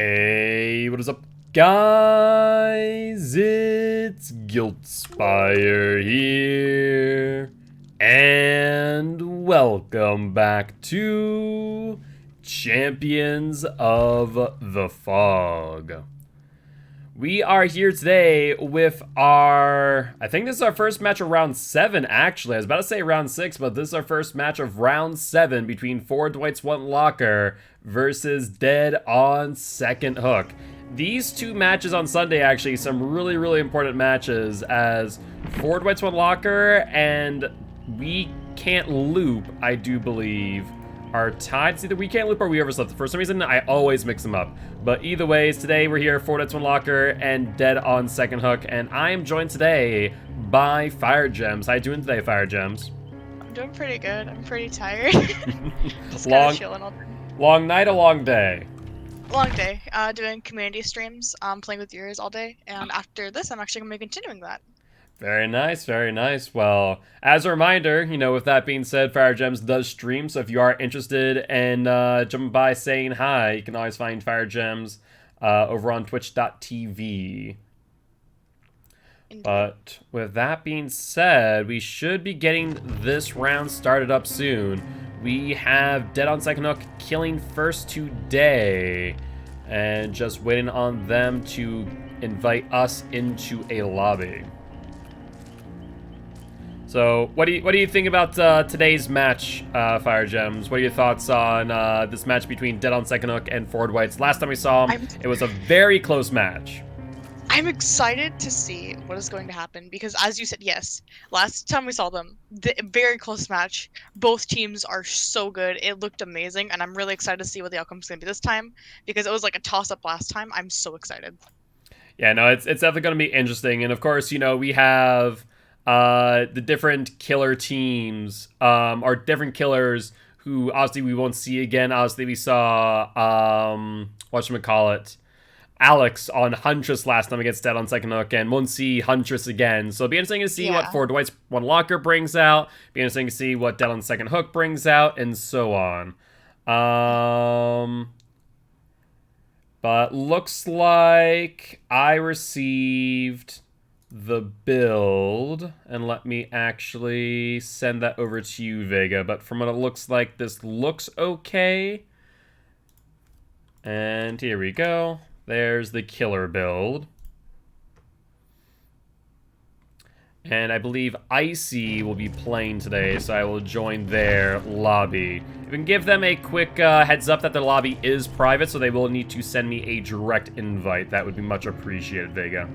Hey, what is up, guys? It's Guiltspire here, and welcome back to Champions of the Fog. We are here today with I think this is our first match of round 7, actually. I was about to say round 6, but this is our first match of round 7 between 4 Dwights, 1 Locker versus Dead on Second Hook. These two matches on Sunday, actually, some really important matches, as 4 Dwights, 1 Locker and We Can't Loop, I do believe, are tied. It's either We Can't Loop or We Overslept. For some reason, I always mix them up. But either ways, today we're here, 4 Dwights, 1 Locker and Dead on Second Hook, and I am joined today by Fire Gems. How you doing today, Fire Gems? I'm doing pretty good. I'm pretty tired. Just long, chilling all day. Long night, a long day. Long day. Doing community streams, playing with viewers all day, and after this, I'm actually gonna be continuing that. Very nice, very nice. Well, as a reminder, with that being said, Fire Gems does stream, so if you are interested in jumping by saying hi, you can always find Fire Gems over on twitch.tv. Indeed. But with that being said, we should be getting this round started up soon. We have Dead on Second Hook killing first today, and just waiting on them to invite us into a lobby. So, what do you think about today's match, Fire Gems? What are your thoughts on this match between Dead on Second Hook and 4 Dwights? Last time we saw him, it was a very close match. I'm excited to see what is going to happen because, as you said, yes, last time we saw them, very close match. Both teams are so good. It looked amazing, and I'm really excited to see what the outcome is going to be this time because it was like a toss-up last time. I'm so excited. Yeah, no, it's definitely going to be interesting, and of course, we have the different killer teams, or different killers who obviously we won't see again. Obviously, we saw whatchamacallit, Alex on Huntress last time against Dead on Second Hook, and won't see Huntress again. So it'll be interesting to see what 4 Dwights, 1 Locker brings out. Be interesting to see what Dead on Second Hook brings out, and so on. But looks like I received the build, and let me actually send that over to you, Vega. But from what it looks like, this looks okay. And here we go. There's the killer build. And I believe Icy will be playing today, so I will join their lobby. You can give them a quick heads up that their lobby is private, so they will need to send me a direct invite. That would be much appreciated, Vega.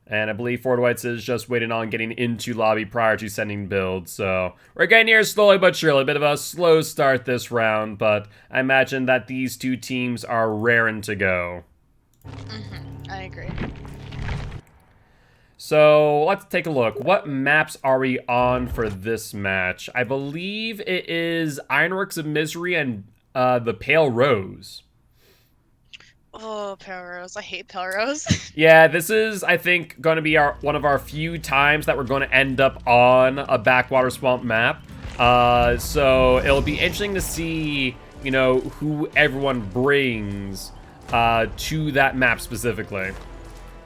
And I believe 4 Dwights is just waiting on getting into lobby prior to sending builds. So we're getting here slowly but surely. A bit of a slow start this round, but I imagine that these two teams are raring to go. I agree. So let's take a look. What maps are we on for this match? I believe it is Ironworks of Misery and the Pale Rose. Oh, Pale Rose. I hate Pale Rose. Yeah, this is, I think, going to be one of our few times that we're going to end up on a Backwater Swamp map. So it'll be interesting to see, who everyone brings to that map specifically.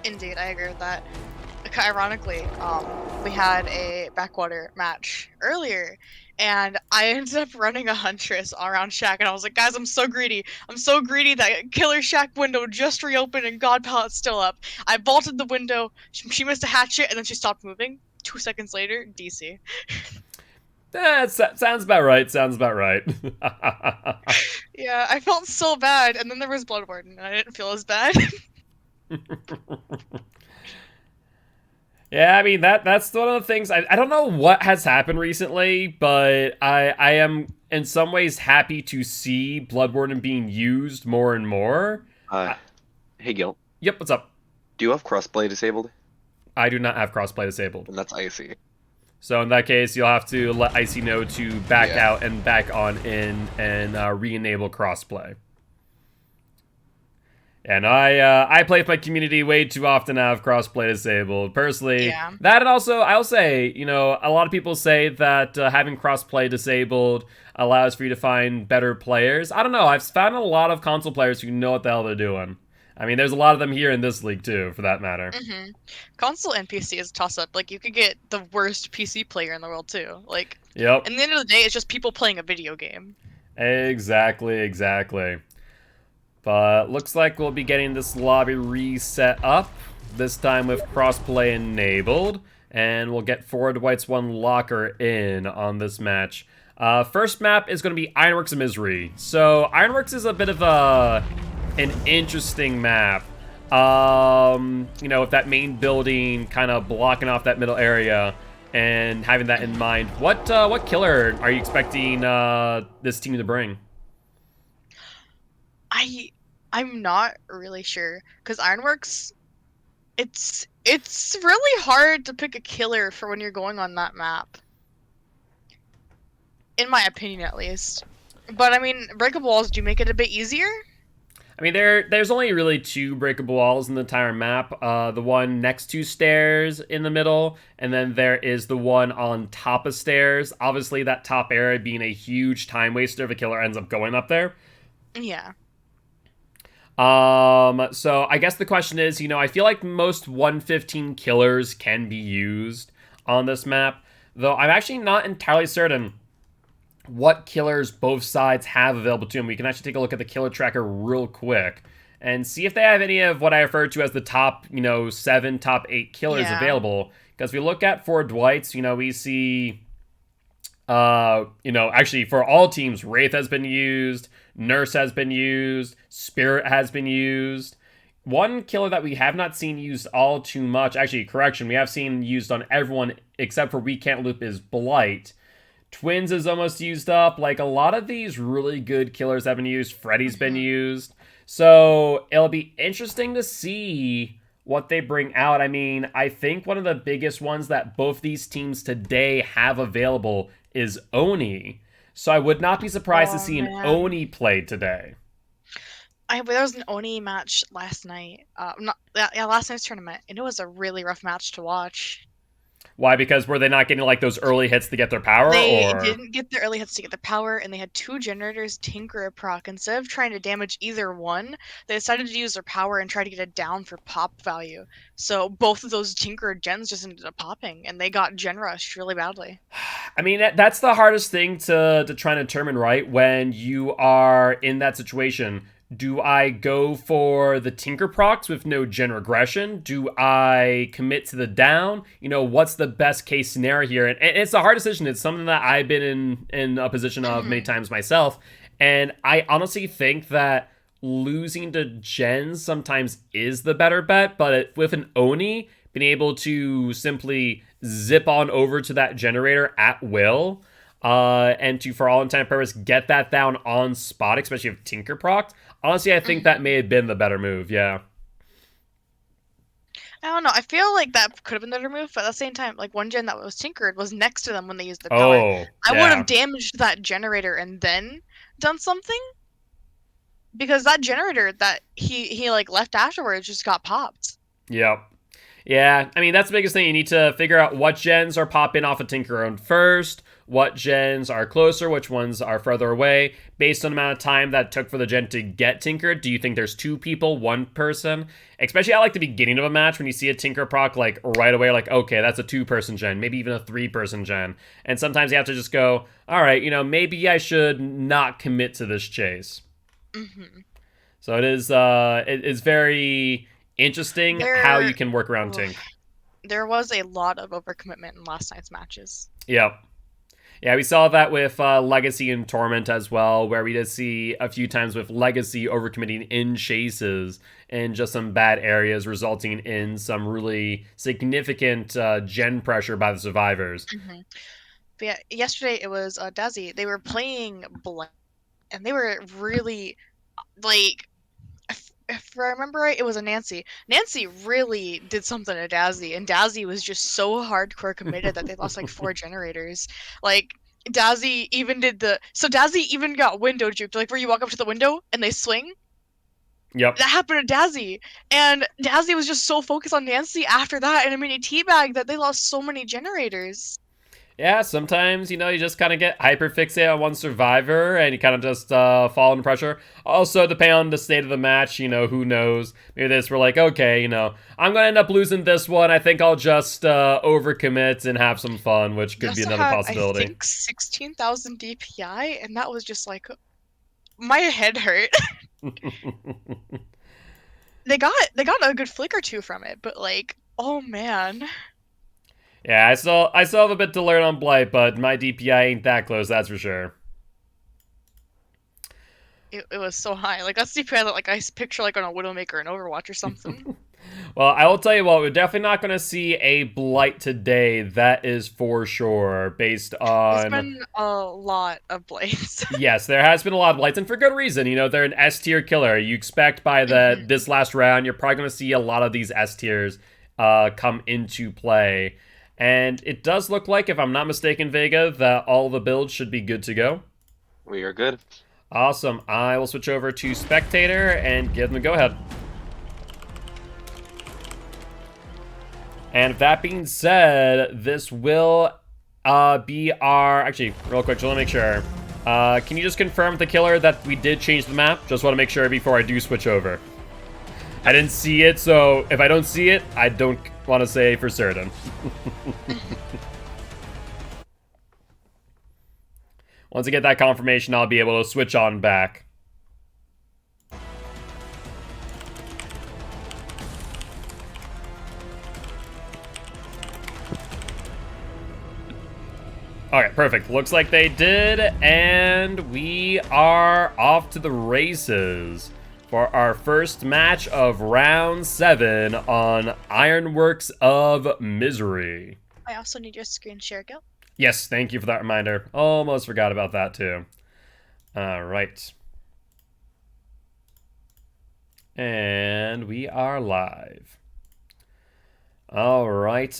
Indeed, I agree with that. Ironically, we had a Backwater match earlier, and I ended up running a Huntress around Shack, and I was like, guys, I'm so greedy. I'm so greedy that Killer Shack window just reopened and God Pallet's still up. I vaulted the window, she missed a hatchet, and then she stopped moving. 2 seconds later, DC. Sounds about right, sounds about right. Yeah, I felt so bad, and then there was Bloodborne, and I didn't feel as bad. Yeah, I mean, that's one of the things. I don't know what has happened recently, but I am in some ways happy to see Bloodborne being used more and more. Hey, Gil. Yep, what's up? Do you have crossplay disabled? I do not have crossplay disabled. And that's Icy. So in that case, you'll have to let Icy know to back out and back on in and re-enable crossplay. And I play with my community way too often now of crossplay disabled. Personally, Yeah. that and also I'll say, a lot of people say that having crossplay disabled allows for you to find better players. I don't know. I've found a lot of console players who know what the hell they're doing. I mean, there's a lot of them here in this league too, for that matter. Console and PC is a toss up. Like, you could get the worst PC player in the world too. Like, Yep. in the end of the day, it's just people playing a video game. Exactly. But looks like we'll be getting this lobby reset up, this time with crossplay enabled, and we'll get Forward White's one locker in on this match. First map is going to be Ironworks of Misery. So Ironworks is a bit of an interesting map. With that main building kind of blocking off that middle area, and having that in mind, what killer are you expecting this team to bring? I'm not really sure, because Ironworks, it's really hard to pick a killer for when you're going on that map. In my opinion, at least. But I mean, breakable walls do make it a bit easier. I mean, there's only really two breakable walls in the entire map. The one next to stairs in the middle, and then there is the one on top of stairs. Obviously, that top area being a huge time waster if a killer ends up going up there. Yeah. So I guess the question is, I feel like most 115 killers can be used on this map, though I'm actually not entirely certain what killers both sides have available to them. We can actually take a look at the killer tracker real quick and see if they have any of what I refer to as the top, 7, top 8 killers available. Because we look at for Dwight's, we see, actually for all teams, Wraith has been used, Nurse has been used, Spirit has been used. One killer that we have not seen used all too much, actually, correction, we have seen used on everyone except for We Can't Loop is Blight. Twins is almost used up. Like, a lot of these really good killers have been used. Freddy's been used. So it'll be interesting to see what they bring out. I mean, I think one of the biggest ones that both these teams today have available is Oni. So I would not be surprised to see an Oni played today. There was an Oni match last night. Last night's tournament, and it was a really rough match to watch. Why? Because were they not getting like those early hits to get their power? They didn't get the early hits to get their power, and they had two generators tinker a proc. Instead of trying to damage either one, they decided to use their power and try to get it down for pop value. So both of those tinker gens just ended up popping, and they got gen rushed really badly. I mean, that's the hardest thing to try and determine, right? When you are in that situation. Do I go for the Tinker procs with no gen regression? Do I commit to the down? What's the best case scenario here? And it's a hard decision. It's something that I've been in a position of many times myself. And I honestly think that losing to gens sometimes is the better bet. But with an Oni, being able to simply zip on over to that generator at will, and to, for all intent and purpose, get that down on spot, especially if Tinker proc. Honestly, I think that may have been the better move, yeah. I don't know. I feel like that could have been the better move, but at the same time, like, one gen that was tinkered was next to them when they used their power. Oh, I would have damaged that generator and then done something, because that generator that he like left afterwards just got popped. Yep. Yeah, I mean, that's the biggest thing. You need to figure out what gens are popping off of Tinker owned first, what gens are closer, which ones are further away. Based on the amount of time that it took for the gen to get tinkered, do you think there's two people, one person? Especially at like the beginning of a match when you see a Tinker proc like right away, like, okay, that's a 2-person gen, maybe even a 3-person gen. And sometimes you have to just go, all right, maybe I should not commit to this chase. So it is very interesting how you can work around Tink. There was a lot of overcommitment in last night's matches. Yep. Yeah, we saw that with Legacy and Torment as well, where we did see a few times with Legacy overcommitting in chases in just some bad areas, resulting in some really significant gen pressure by the survivors. But yeah, yesterday it was Dazzy. They were playing Blank, and they were really, like, if I remember right, it was a Nancy. Nancy really did something to Dazzy, and Dazzy was just so hardcore committed that they lost like 4 generators. Like, Dazzy even did Dazzy even got window juked, like where you walk up to the window and they swing. Yep. That happened to Dazzy, and Dazzy was just so focused on Nancy after that and a mini teabag that they lost so many generators. Yeah, sometimes, you just kind of get hyper fixated on one survivor and you kind of just fall under pressure. Also, depending on the state of the match, who knows? Maybe this, we're like, okay, I'm going to end up losing this one. I think I'll just overcommit and have some fun, which could be another possibility. I think 16,000 DPI, and that was just like, my head hurt. They got a good flick or two from it, but like, oh man. Yeah, I still have a bit to learn on Blight, but my DPI ain't that close, that's for sure. It was so high. Like, that's DPI that like I picture like on a Widowmaker in Overwatch or something. Well, I will tell you what, we're definitely not going to see a Blight today, that is for sure, based on... There's been a lot of Blights. Yes, there has been a lot of Blights, and for good reason. They're an S-tier killer. You expect by this last round, you're probably going to see a lot of these S-tiers come into play. And it does look like, if I'm not mistaken, Vega, that all the builds should be good to go. We are good. Awesome. I will switch over to Spectator and give them a go-ahead. And that being said, this will be our... Actually, real quick, just want to make sure. Can you just confirm with the killer that we did change the map? Just want to make sure before I do switch over. I didn't see it, so if I don't see it, I don't want to say for certain. Once I get that confirmation, I'll be able to switch on back. Alright, perfect. Looks like they did, and we are off to the races for our first match of round 7 on Ironworks of Misery. I also need your screen share, Gil. Yes, thank you for that reminder. Almost forgot about that too. Alright. And we are live. Alright.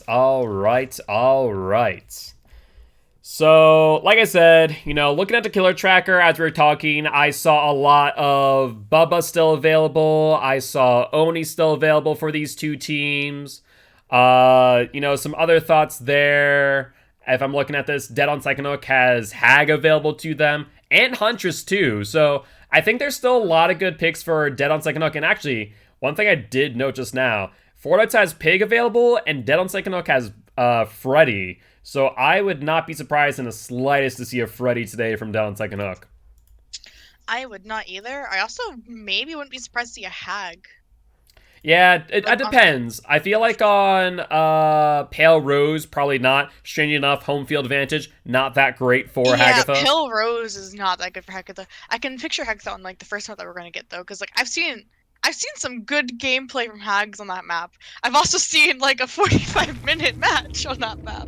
So, like I said, looking at the killer tracker as we were talking, I saw a lot of Bubba still available. I saw Oni still available for these two teams. Some other thoughts there. If I'm looking at this, Dead on Psychonook has Hag available to them, and Huntress too. So, I think there's still a lot of good picks for Dead on Psychonook. And actually, one thing I did note just now, Fortnite has Pig available, and Dead on Psychonook has Freddy. So I would not be surprised in the slightest to see a Freddy today from Dead on Psychonook. I would not either. I also maybe wouldn't be surprised to see a Hag. Yeah, it depends. I feel like on Pale Rose, probably not. Strange enough, home field advantage, not that great for Hagatha. Yeah, Pale Rose is not that good for Hagatha. I can picture Hagatha on like the first map that we're gonna get though, because like I've seen some good gameplay from Hags on that map. I've also seen like a 45-minute match on that map.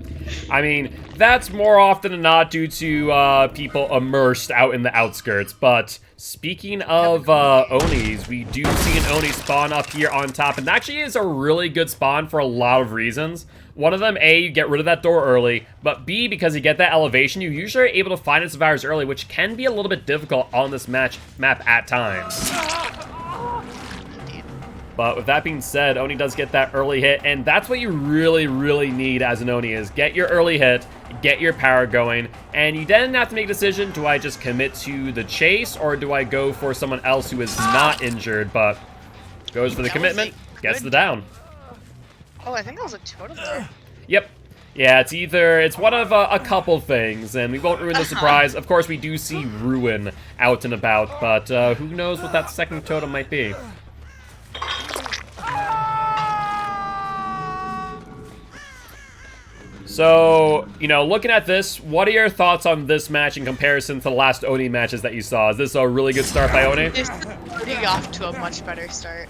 I mean, that's more often than not due to people immersed out in the outskirts. But speaking of Onis, we do see an Oni spawn up here on top. And that actually is a really good spawn for a lot of reasons. One of them, A, you get rid of that door early. But B, because you get that elevation, you usually are able to find its survivors early, which can be a little bit difficult on this map at times. But with that being said, Oni does get that early hit, and that's what you really, really need as an Oni is get your early hit, get your power going, and you then have to make a decision, do I just commit to the chase, or do I go for someone else who is not injured, but goes for the commitment, gets the down. Oh, I think that was a totem there. Yep. Yeah, it's one of a couple things, and we won't ruin the surprise. Of course, we do see Ruin out and about, but who knows what that second totem might be. So, looking at this, what are your thoughts on this match in comparison to the last Oni matches that you saw? Is this a really good start by Oni? This is already off to a much better start.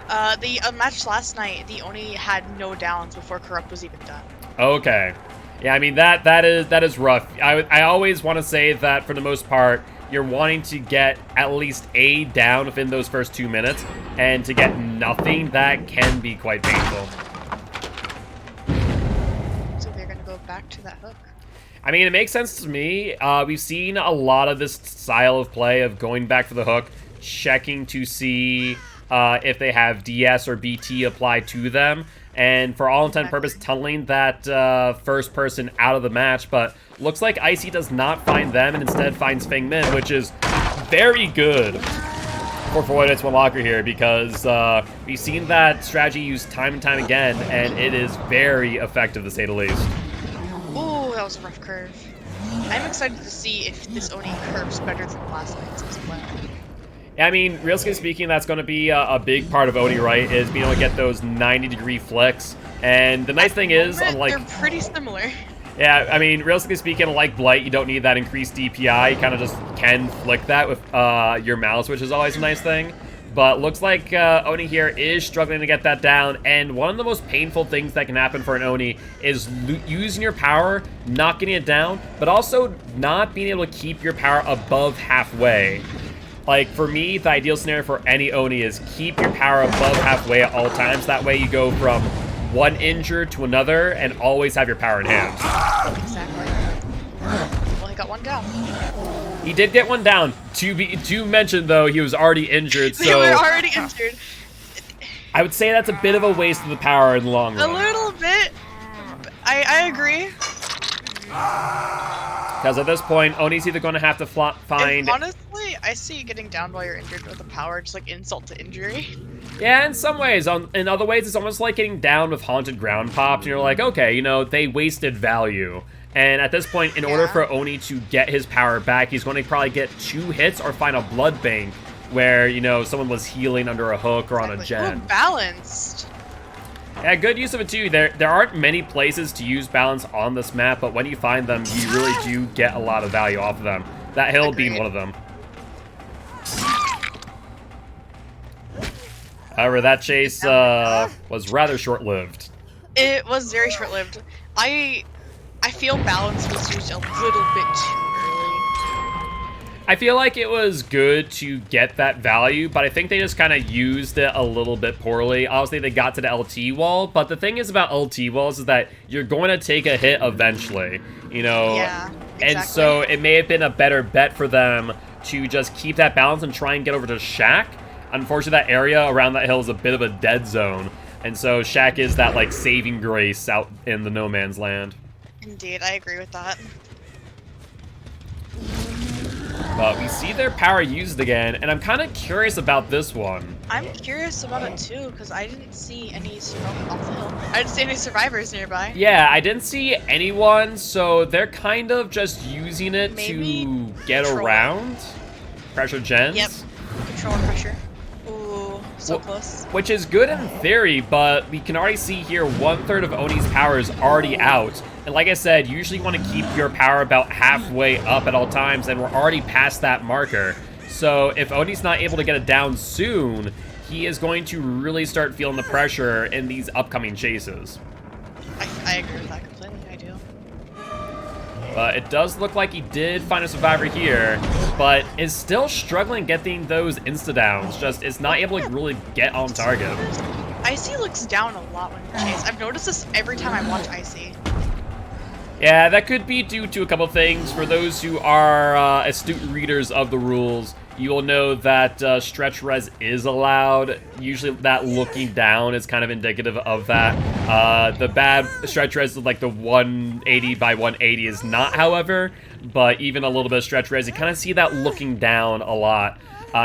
The match last night, the Oni had no downs before Corrupt was even done. Okay. Yeah, I mean, that is rough. I always want to say that, for the most part, you're wanting to get at least a down within those first 2 minutes, and to get nothing, that can be quite painful. So they're gonna go back to that hook. I mean, it makes sense to me. We've seen a lot of this style of play of going back for the hook, checking to see if they have DS or BT applied to them. And for all intent and purpose, tunneling that first person out of the match. But looks like Icy does not find them and instead finds Feng Min, which is very good for what it's one locker here, because we've seen that strategy used time and time again, and it is very effective to say the least. Ooh, that was a rough curve. I'm excited to see if this Oni curves better than the last one as well. I mean, realistically speaking, that's going to be a big part of Oni, right, is being able to get those 90-degree flicks. And the nice thing is, unlike... They're pretty similar. Yeah, I mean, realistically speaking, like Blight, you don't need that increased DPI. You kind of just can flick that with your mouse, which is always a nice thing. But looks like Oni here is struggling to get that down. And one of the most painful things that can happen for an Oni is using your power, not getting it down, but also not being able to keep your power above halfway. Like, for me, the ideal scenario for any Oni is keep your power above halfway at all times. That way you go from one injured to another and always have your power in hand. Exactly. Well, he got one down. He did get one down. To mention, though, he was already injured, so... They were already injured. I would say that's a bit of a waste of the power in the long run. A little bit. I agree. Because at this point, Oni's either going to have to find... Honestly, I see getting down while you're injured with the power just like insult to injury. Yeah, in some ways. In other ways, it's almost like getting down with Haunted Ground Pops, and you're like, okay, you know, they wasted value. And at this point, in order for Oni to get his power back, he's going to probably get 2 hits or find a blood bank where, you know, someone was healing under a hook or on a gen. Ooh, balanced. Yeah, good use of it too. There aren't many places to use balance on this map, but when you find them, you really do get a lot of value off of them. That hill being one of them. However, that chase was rather short-lived. It was very short-lived. I feel balance was used a little bit too early. I feel like it was good to get that value, but I think they just kind of used it a little bit poorly. Obviously, they got to the LT wall, but the thing is about LT walls is that you're going to take a hit eventually, you know? Yeah, exactly. And so it may have been a better bet for them to just keep that balance and try and get over to Shack. Unfortunately, that area around that hill is a bit of a dead zone, and so Shack is that, like, saving grace out in the no man's land. Indeed, I agree with that. But we see their power used again, and I'm kind of curious about this one. I'm curious about it too, because I didn't see any off the hill. I didn't see any survivors nearby. Yeah, I didn't see anyone, so they're kind of just using it Maybe to get control. around pressure gens. Yep, control and pressure. Ooh, so close. Which is good in theory, but we can already see here 1/3 of Oni's power is already out. And like I said, you usually want to keep your power about halfway up at all times, and we're already past that marker. So if Oni's not able to get it down soon, he is going to really start feeling the pressure in these upcoming chases. I agree with that completely, I do. But it does look like he did find a survivor here, but is still struggling getting those insta-downs. Just is not able to really get on target. Icy looks down a lot when you chase. I've noticed this every time I watch Icy. Yeah, that could be due to a couple things. For those who are astute readers of the rules, you will know that stretch res is allowed. Usually that looking down is kind of indicative of that. The bad stretch res, like the 180 by 180 is not, however, but even a little bit of stretch res, you kind of see that looking down a lot.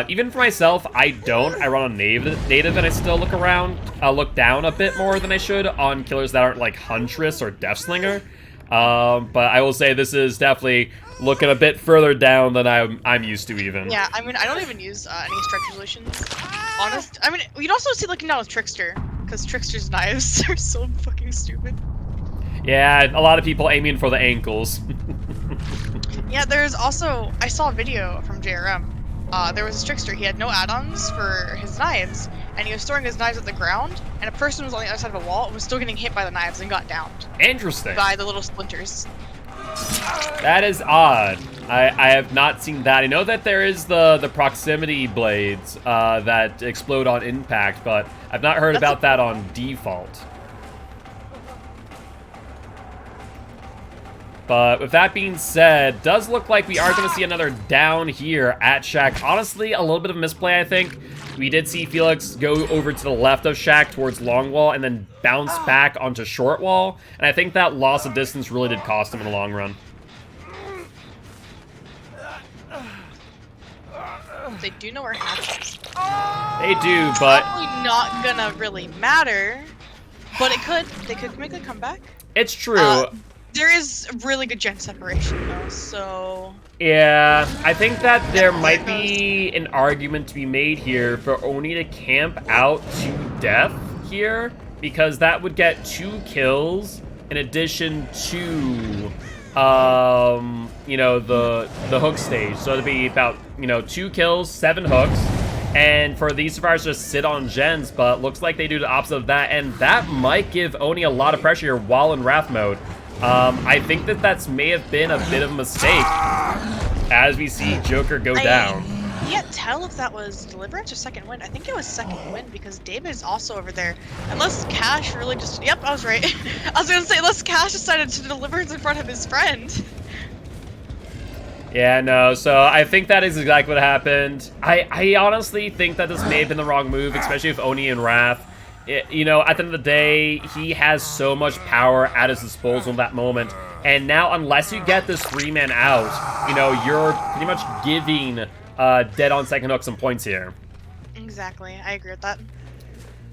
Even for myself, I don't. I run on native and I still look down a bit more than I should on killers that aren't like Huntress or Deathslinger. But I will say this is definitely looking a bit further down than I'm used to even. Yeah, I mean, I don't even use any stretch resolutions. Honest, I mean, you'd also see looking down with Trickster, because Trickster's knives are so fucking stupid. Yeah, a lot of people aiming for the ankles. Yeah, there's also, I saw a video from JRM. There was a Trickster, he had no add-ons for his knives, and he was storing his knives at the ground, and a person was on the other side of a wall and was still getting hit by the knives and got downed. Interesting. By the little splinters. That is odd. I have not seen that. I know that there is the proximity blades that explode on impact, but I've not heard about that on default. But with that being said, does look like we are going to see another down here at Shack. Honestly, a little bit of misplay, I think. We did see Felix go over to the left of Shack towards long wall and then bounce back onto short wall. And I think that loss of distance really did cost him in the long run. They do know where Hatch is. They do, but Probably not gonna really matter. But it could. They could make a comeback. it's true. There is really good gen separation though, so... Yeah, I think that there might be an argument to be made here for Oni to camp out to death here, because that would get 2 kills in addition to, you know, the hook stage. So it'd be about, 2 kills, 7 hooks, and for these survivors to just sit on gens, but looks like they do the opposite of that, and that might give Oni a lot of pressure here while in Wrath mode. I think that may have been a bit of a mistake as we see Joker go down. I can't tell if that was Deliverance or Second Wind. I think it was Second Wind because David is also over there. Unless Cash really just... Yep, I was right. I was gonna say, unless Cash decided to Deliverance in front of his friend. Yeah, no, so I think that is exactly what happened. I honestly think that this may have been the wrong move, especially with Oni and Wrath. At the end of the day, he has so much power at his disposal in that moment. And now, unless you get this 3-man out, you're pretty much giving Dead on Second Hook some points here. Exactly, I agree with that.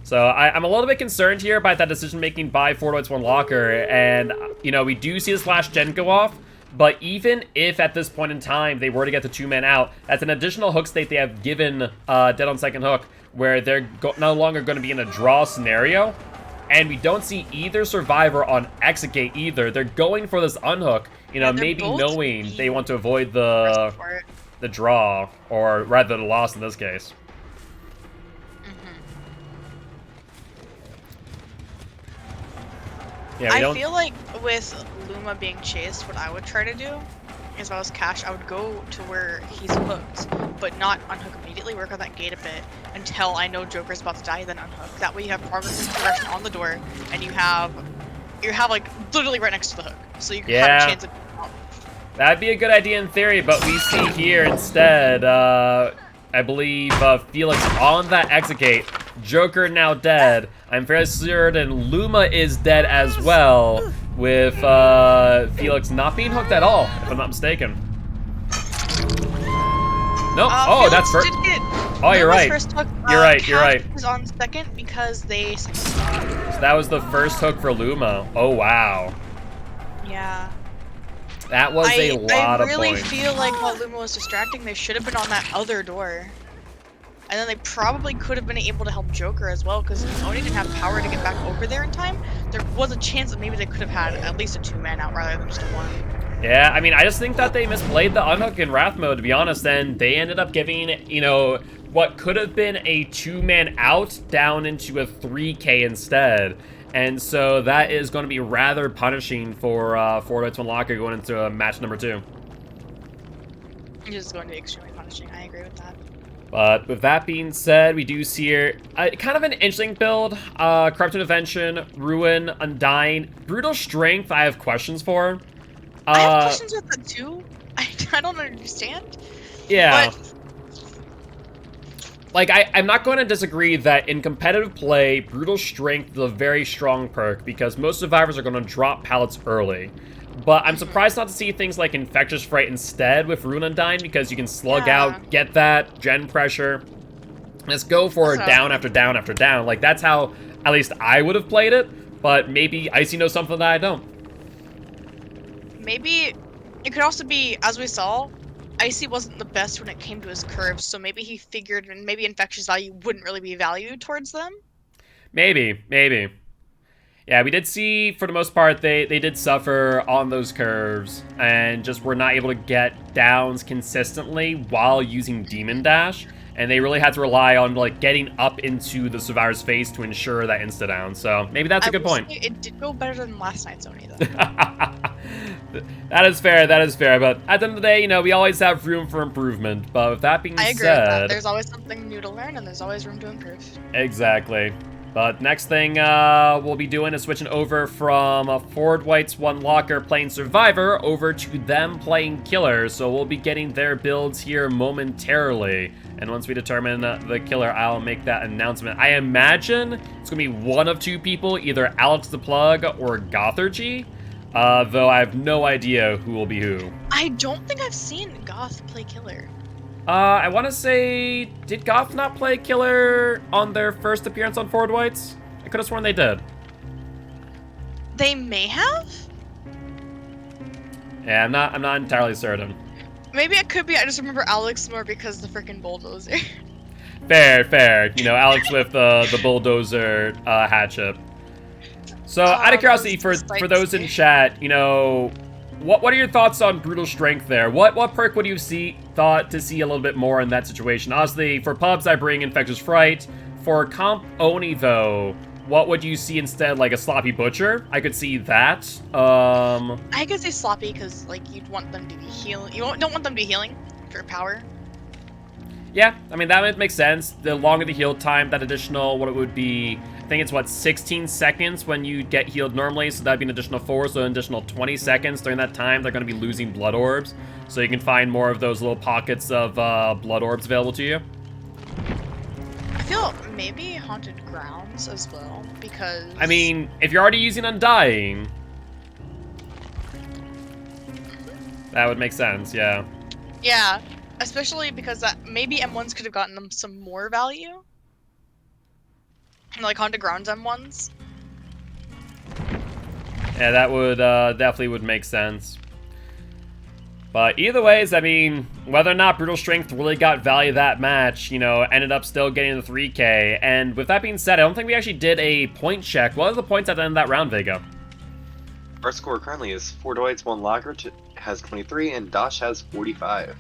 So I'm a little bit concerned here by that decision-making by 4-1 Locker. And, we do see this last gen go off. But even if at this point in time they were to get the 2-man out, that's an additional hook state they have given Dead on Second Hook, where they're no longer going to be in a draw scenario. And we don't see either survivor on Exit Gate either. They're going for this unhook, maybe knowing they want to avoid the draw, or rather the loss in this case. Yeah, I feel like with Luma being chased, what I would try to do, is if I was Cash, I would go to where he's hooked, but not unhook immediately, work on that gate a bit until I know Joker's about to die, then unhook. That way you have progress and progression on the door, and you have like literally right next to the hook, so you can have a chance of... That'd be a good idea in theory, but we see here instead, I believe Felix on that exit gate. Joker now dead. I'm fairly certain Luma is dead as well, with Felix not being hooked at all, if I'm not mistaken. Nope. Oh, Felix that's first. Oh, you're right. First hook, You're right. You're right. Was on second because they. So that was the first hook for Luma. Oh wow. Yeah. That was a lot of points. I really feel like while Luma was distracting, they should have been on that other door. And then they probably could have been able to help Joker as well, because Oni didn't have power to get back over there in time. There was a chance that maybe they could have had at least a 2-man out rather than just a 1. Yeah, I mean, I just think that they misplayed the unhook in Wrath mode, to be honest, and they ended up giving, what could have been a 2-man out down into a 3K instead. And so that is going to be rather punishing for 4-1 Locker going into match number 2. It is going to be extremely punishing. I agree with that. But with that being said, we do see here kind of an interesting build. Corrupt Intervention, Ruin, Undying, Brutal Strength I have questions for. I have questions with that too. I don't understand. Yeah. But... Like, I'm not going to disagree that in competitive play, Brutal Strength is a very strong perk because most survivors are going to drop pallets early. But I'm surprised not to see things like Infectious Fright instead with Rune Undying because you can slug out, get that, gen pressure. Let's go for down after down after down. Like, that's how at least I would have played it. But maybe Icy knows something that I don't. Maybe it could also be, as we saw, Icy wasn't the best when it came to his curves, so maybe he figured maybe Infectious Value wouldn't really be valued towards them? Maybe. Yeah, we did see, for the most part, they did suffer on those curves and just were not able to get downs consistently while using Demon Dash. And they really had to rely on, like, getting up into the survivor's face to ensure that insta-down. So maybe that's a good point. It did go better than last night's Oni, though. That is fair. But at the end of the day, we always have room for improvement. But with that being said... I agree with that. There's always something new to learn, and there's always room to improve. Exactly. But next thing we'll be doing is switching over from Ford White's One Locker playing Survivor over to them playing Killer. So we'll be getting their builds here momentarily. And once we determine the Killer, I'll make that announcement. I imagine it's going to be one of two people, either Alex the Plug or Gothergy. Though I have no idea who will be who. I don't think I've seen Goth play Killer. I want to say, did Goth not play Killer on their first appearance on Ford Whites? I could have sworn they did. They may have? Yeah, I'm not entirely certain. Maybe it could be. I just remember Alex more because the freaking bulldozer. Fair. You know, Alex with the bulldozer hatchet. So, out of curiosity, for those in chat, you know, what are your thoughts on Brutal Strength there? What perk would you thought to see a little bit more in that situation? Honestly, for pubs, I bring Infectious Fright. For Comp Oni, though, what would you see instead? Like a Sloppy Butcher? I could see that. I could say Sloppy because, like, you'd want them to be healing. You don't want them to be healing for power. Yeah, I mean, that would make sense. The longer the heal time, that additional, what it would be, I think it's, what, 16 seconds when you get healed normally, so that'd be an additional 4, so an additional 20 seconds. During that time, they're going to be losing blood orbs, so you can find more of those little pockets of blood orbs available to you. I feel maybe Haunted Grounds as well, because... I mean, if you're already using Undying, that would make sense, yeah. Yeah, especially because maybe M1s could have gotten them some more value. Like Haunted Grounds M1s. Yeah, that would definitely would make sense. But either ways, I mean, whether or not Brutal Strength really got value that match, you know, ended up still getting the 3K. And with that being said, I don't think we actually did a point check. What are the points at the end of that round, Vega? Our score currently is Ford White's One Locker has 23 and DOSH has 45.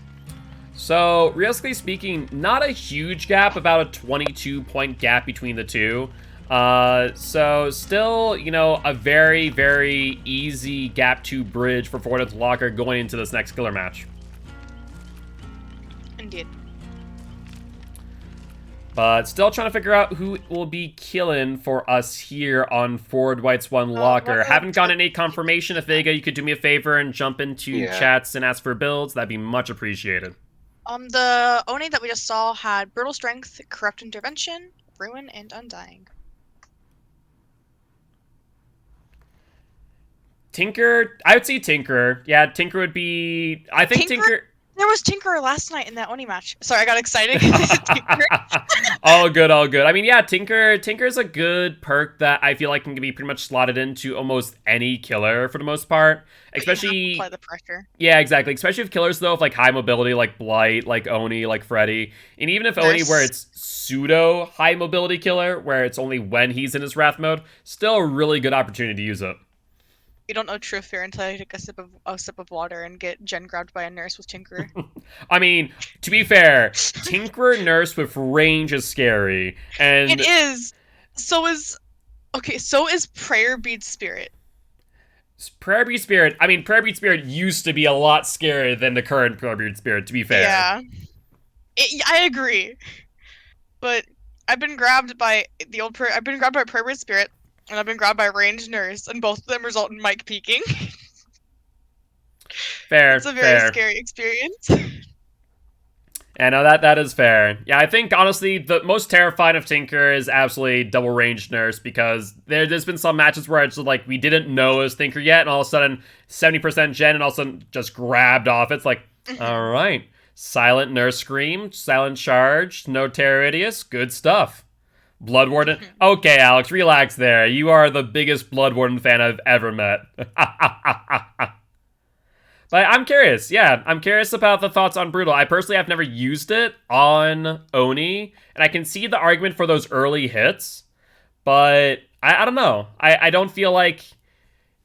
So, realistically speaking, not a huge gap, about a 22-point gap between the two. So, still, you know, a very, very easy gap to bridge for Ford White's Locker going into this next Killer match. Indeed. But still trying to figure out who will be killing for us here on Ford White's One Locker. Haven't gotten any confirmation. If Vega, you could do me a favor and jump into chats and ask for builds, that'd be much appreciated. The Oni that we just saw had Brutal Strength, Corrupt Intervention, Ruin, and Undying. Tinker, I would say Tinker. Yeah, Tinker would be... I think Tinker... There was Tinker last night in that Oni match. Sorry, I got excited. All good. I mean, yeah, Tinker's a good perk that I feel like can be pretty much slotted into almost any killer for the most part. Especially... apply the pressure. Yeah, exactly. Especially if killers, though, with like high mobility, like Blight, like Oni, like Freddy. And even if Oni, where it's pseudo high mobility killer, where it's only when he's in his Wrath mode, still a really good opportunity to use it. You don't know true fear until I take a sip of water and get gen grabbed by a nurse with Tinkerer. I mean, to be fair, Tinkerer nurse with range is scary. And it is. So is Prayer Bead Spirit. Prayer Bead Spirit. I mean, Prayer Bead Spirit used to be a lot scarier than the current Prayer Bead Spirit, to be fair. Yeah. I agree. But I've been grabbed by Prayer Bead Spirit. And I've been grabbed by Ranged Nurse, and both of them result in Mike peeking. Fair. It's a very scary experience. Yeah, no, that is fair. Yeah, I think, honestly, the most terrifying of Tinker is absolutely double Ranged Nurse, because there's been some matches where it's like, we didn't know it was Tinker yet, and all of a sudden, 70% gen, and all of a sudden, just grabbed off. It's like, alright. Silent Nurse Scream, Silent Charge, no Terroridius, good stuff. Blood Warden? Okay, Alex, relax there. You are the biggest Blood Warden fan I've ever met. But I'm curious. Yeah, I'm curious about the thoughts on Brutal. I personally have never used it on Oni, and I can see the argument for those early hits, but I don't know. I don't feel like,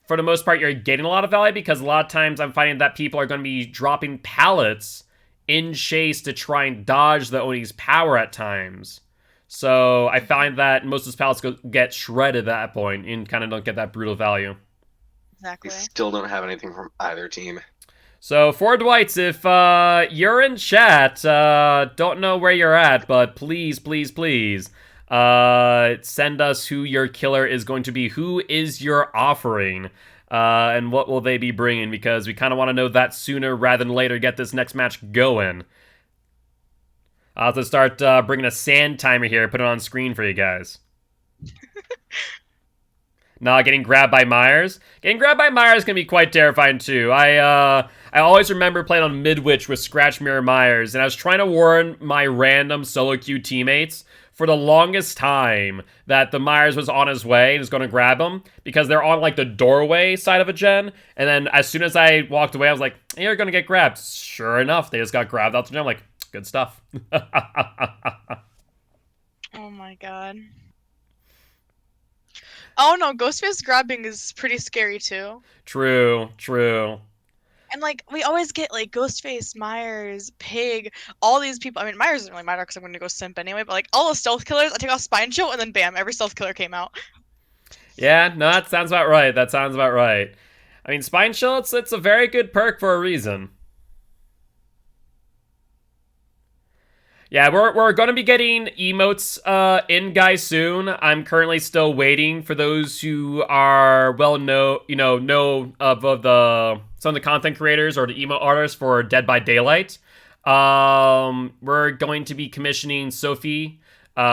for the most part, you're getting a lot of value, because a lot of times I'm finding that people are going to be dropping pallets in chase to try and dodge the Oni's power at times. So I find that most of those pallets get shredded at that point and kind of don't get that brutal value. Exactly. We still don't have anything from either team. So Ford Whites, if you're in chat, don't know where you're at, but please, Send us who your killer is going to be. Who is your offering? And what will they be bringing? Because we kind of want to know that sooner rather than later. Get this next match going. I'll have to start bringing a sand timer here. Put it on screen for you guys. Nah, getting grabbed by Myers. Getting grabbed by Myers can be quite terrifying too. I always remember playing on Midwich with Scratch Mirror Myers, and I was trying to warn my random solo queue teammates for the longest time that the Myers was on his way and was going to grab him because they're on like the doorway side of a gen. And then as soon as I walked away, I was like, hey, "You're going to get grabbed." Sure enough, they just got grabbed out the gen. I'm like, good stuff. Oh my god. Oh no, Ghostface grabbing is pretty scary too. True, true. And like we always get like Ghostface, Myers, Pig, all these people. I mean, Myers doesn't really matter because I'm going to go simp anyway. But like all the stealth killers, I take off Spine Chill and then bam, every stealth killer came out. Yeah, no, that sounds about right. That sounds about right. I mean, Spine Chill, it's a very good perk for a reason. Yeah, we're going to be getting emotes in, guys, soon. I'm currently still waiting for those who are know of the some of the content creators or the emote artists for Dead by Daylight. We're going to be commissioning Sophie.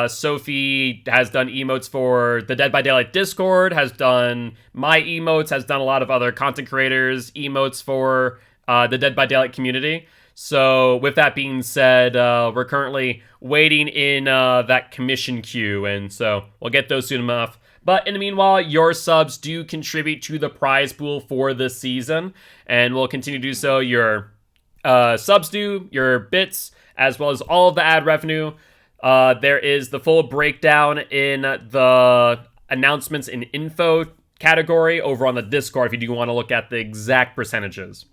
Sophie has done emotes for the Dead by Daylight Discord, has done my emotes, has done a lot of other content creators emotes for the Dead by Daylight community. So with that being said, we're currently waiting in that commission queue, and so we'll get those soon enough. But in the meanwhile, your subs do contribute to the prize pool for this season, and we'll continue to do so. Your subs do, your bits, as well as all of the ad revenue. There is the full breakdown in the announcements and info category over on the Discord if you do want to look at the exact percentages.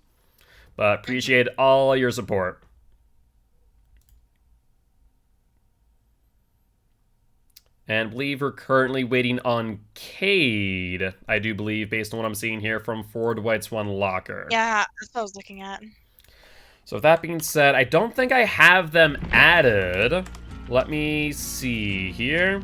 But appreciate all your support. And believe we're currently waiting on Cade, I do believe, based on what I'm seeing here from Ford White's One Locker. Yeah, that's what I was looking at. So with that being said, I don't think I have them added. Let me see here.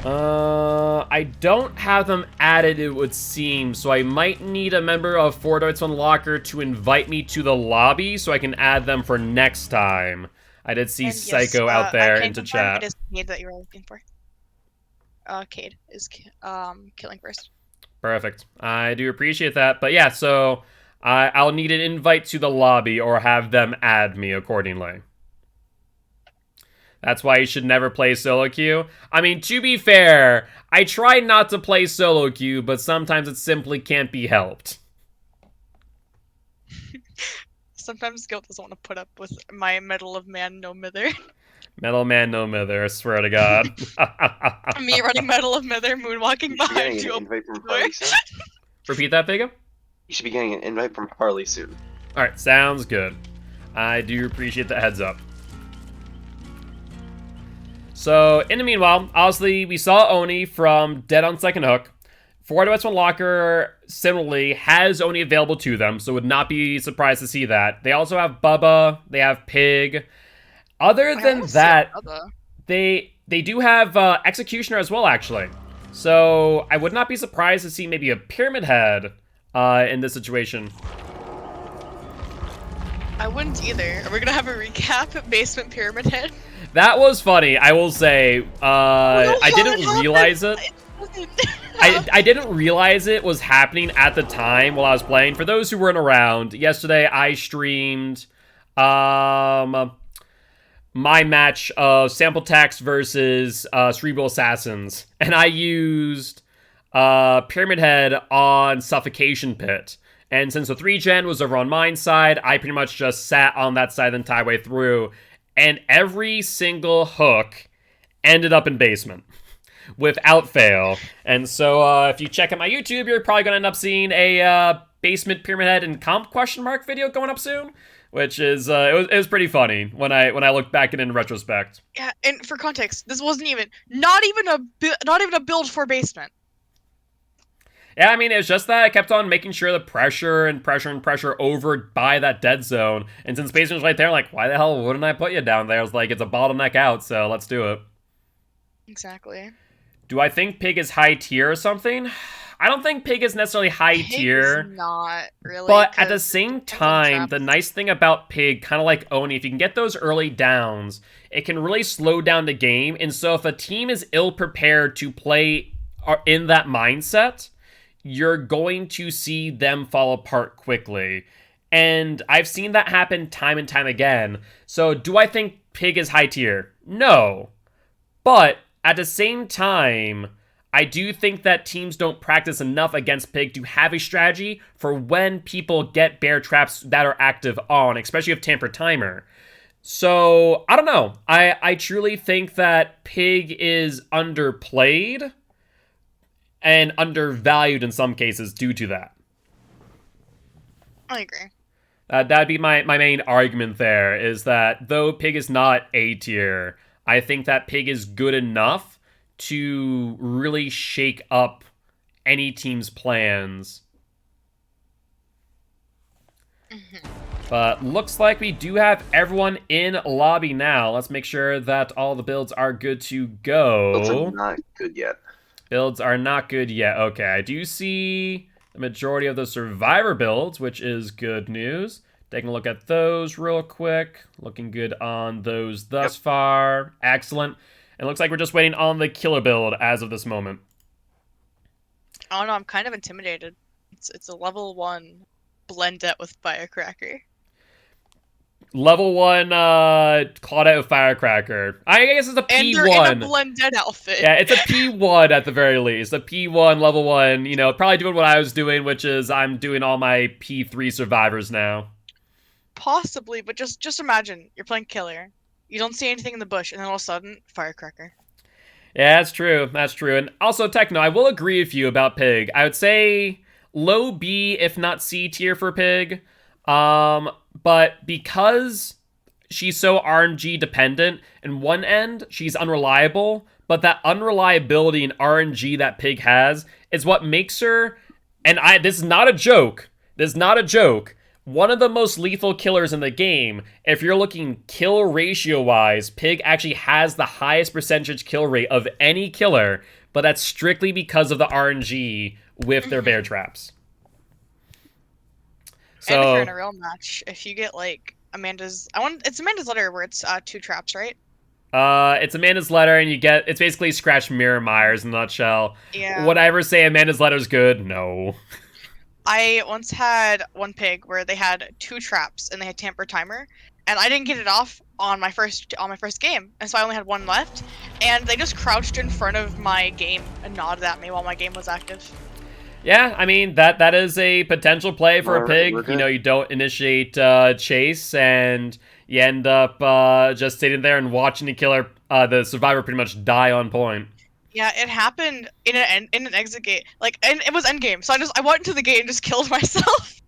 I don't have them added, it would seem, so I might need a member of Ford White's One Locker to invite me to the lobby so I can add them for next time. I did see Psycho out there into chat. It is Cade that you were looking for. Cade is killing first. Perfect. I do appreciate that. But yeah, so I'll need an invite to the lobby or have them add me accordingly. That's why you should never play solo queue. I mean, to be fair, I try not to play solo queue, but sometimes it simply can't be helped. Sometimes Guild doesn't want to put up with my Medal of Man No Mither. Medal Man No Mither, I swear to God. Me running Medal of Mither, moonwalking behind you. Invite from Harley soon. Repeat that, Vega? You should be getting an invite from Harley soon. Alright, sounds good. I do appreciate the heads up. So, in the meanwhile, obviously, we saw Oni from Dead on Second Hook. Ford White's One Locker, similarly, has Oni available to them, so would not be surprised to see that. They also have Bubba, they have Pig. Other than that, they do have Executioner as well, actually. So, I would not be surprised to see maybe a Pyramid Head in this situation. I wouldn't either. Are we gonna have a recap? Basement Pyramid Head? That was funny, I will say. I didn't realize it. I didn't realize it was happening at the time while I was playing. For those who weren't around, yesterday I streamed my match of Sample Tax versus Cerebral Assassins, and I used Pyramid Head on Suffocation Pit. And since the 3-gen was over on mine side, I pretty much just sat on that side the entire way through. And every single hook ended up in basement. Without fail. And so if you check out my YouTube, you're probably going to end up seeing a basement Pyramid Head and comp question mark video going up soon. Which is, it was pretty funny when I look back at it in retrospect. Yeah, and for context, this wasn't even, not even a build for basement. Yeah, I mean, it was just that I kept on making sure the pressure and pressure and pressure over by that dead zone. And since Space was right there, like, why the hell wouldn't I put you down there? I was like, it's a bottleneck out, so let's do it. Exactly. Do I think Pig is high tier or something? I don't think Pig is necessarily high Pig is tier. not really, But at the because same depends on the time, the traps. nice thing about Pig, kind of like Oni, if you can get those early downs, it can really slow down the game. And so if a team is ill prepared to play in that mindset, you're going to see them fall apart quickly. And I've seen that happen time and time again. So do I think Pig is high tier? No. But at the same time, I do think that teams don't practice enough against Pig to have a strategy for when people get bear traps that are active on, especially with Tamper Timer. So, I don't know. I truly think that Pig is underplayed and undervalued in some cases due to that. I agree. That'd be my main argument there, is that though Pig is not A tier, I think that Pig is good enough to really shake up any team's plans. But looks like we do have everyone in lobby now. Let's make sure that all the builds are good to Builds are go. not good yet. Builds are not good yet. Okay, I do see the majority of the survivor builds, which is good news. Taking a look at those real quick. Looking good on those thus far. Excellent. It looks like we're just waiting on the killer build as of this moment. I don't know, I'm kind of intimidated. It's a level 1 Blendette with Firecracker. Level 1 Claudette Firecracker. I guess it's a P1. And they're in a Blendette outfit. Yeah, it's a P1 at the very least. A P1, level 1, you know, probably doing what I was doing, which is I'm doing all my P3 survivors now. Possibly, but just imagine, you're playing Killer. You don't see anything in the bush, and then all of a sudden, Firecracker. Yeah, that's true. That's true. And also, Techno, I will agree with you about Pig. I would say low B, if not C tier for Pig. But because she's so RNG dependent, in one end, she's unreliable, but that unreliability and RNG that Pig has is what makes her, and this is not a joke, this is not a joke, one of the most lethal killers in the game. If you're looking kill ratio wise, Pig actually has the highest percentage kill rate of any killer, but that's strictly because of the RNG with their bear traps. So, And if you're in a real match, if you get like it's Amanda's letter where it's 2 traps, right? It's Amanda's letter, and it's basically Scratch Mirror Myers in a nutshell. Yeah. Would I ever say Amanda's letter's good? No. I once had one pig where they had 2 traps and they had Tamper Timer, and I didn't get it off on my first game, and so I only had 1 left, and they just crouched in front of my game and nodded at me while my game was active. Yeah, I mean, that is a potential play for a pig. You know, you don't initiate chase, and you end up just sitting there and watching the survivor pretty much die on point. Yeah, it happened in an exit gate, and it was end game. So I went into the gate and just killed myself.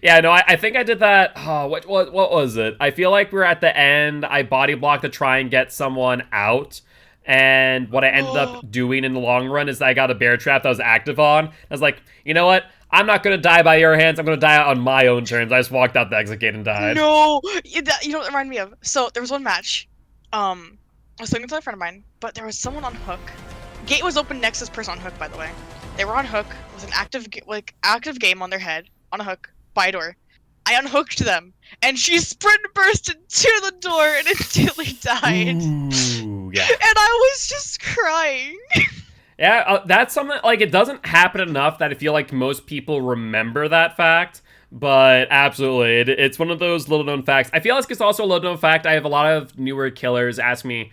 Yeah, no, I think I did that. Oh, what was it? I feel like we're at the end. I body blocked to try and get someone out. And what I ended up doing in the long run is that I got a bear trap that was active on. I was like, you know what? I'm not going to die by your hands. I'm going to die on my own terms. I just walked out the exit gate and died. No! You know what it reminded me of? So, there was one match. I was talking to a friend of mine, but there was someone on hook. Gate was open next to this person on hook, by the way. They were on hook with an active game on their head, on a hook, by a door. I unhooked them, and she sprint bursted to the door and instantly died. Ooh, yeah. And I was just crying. Yeah, that's something, like, it doesn't happen enough that I feel like most people remember that fact, but absolutely, it's one of those little-known facts. I feel like it's also a little-known fact. I have a lot of newer killers ask me,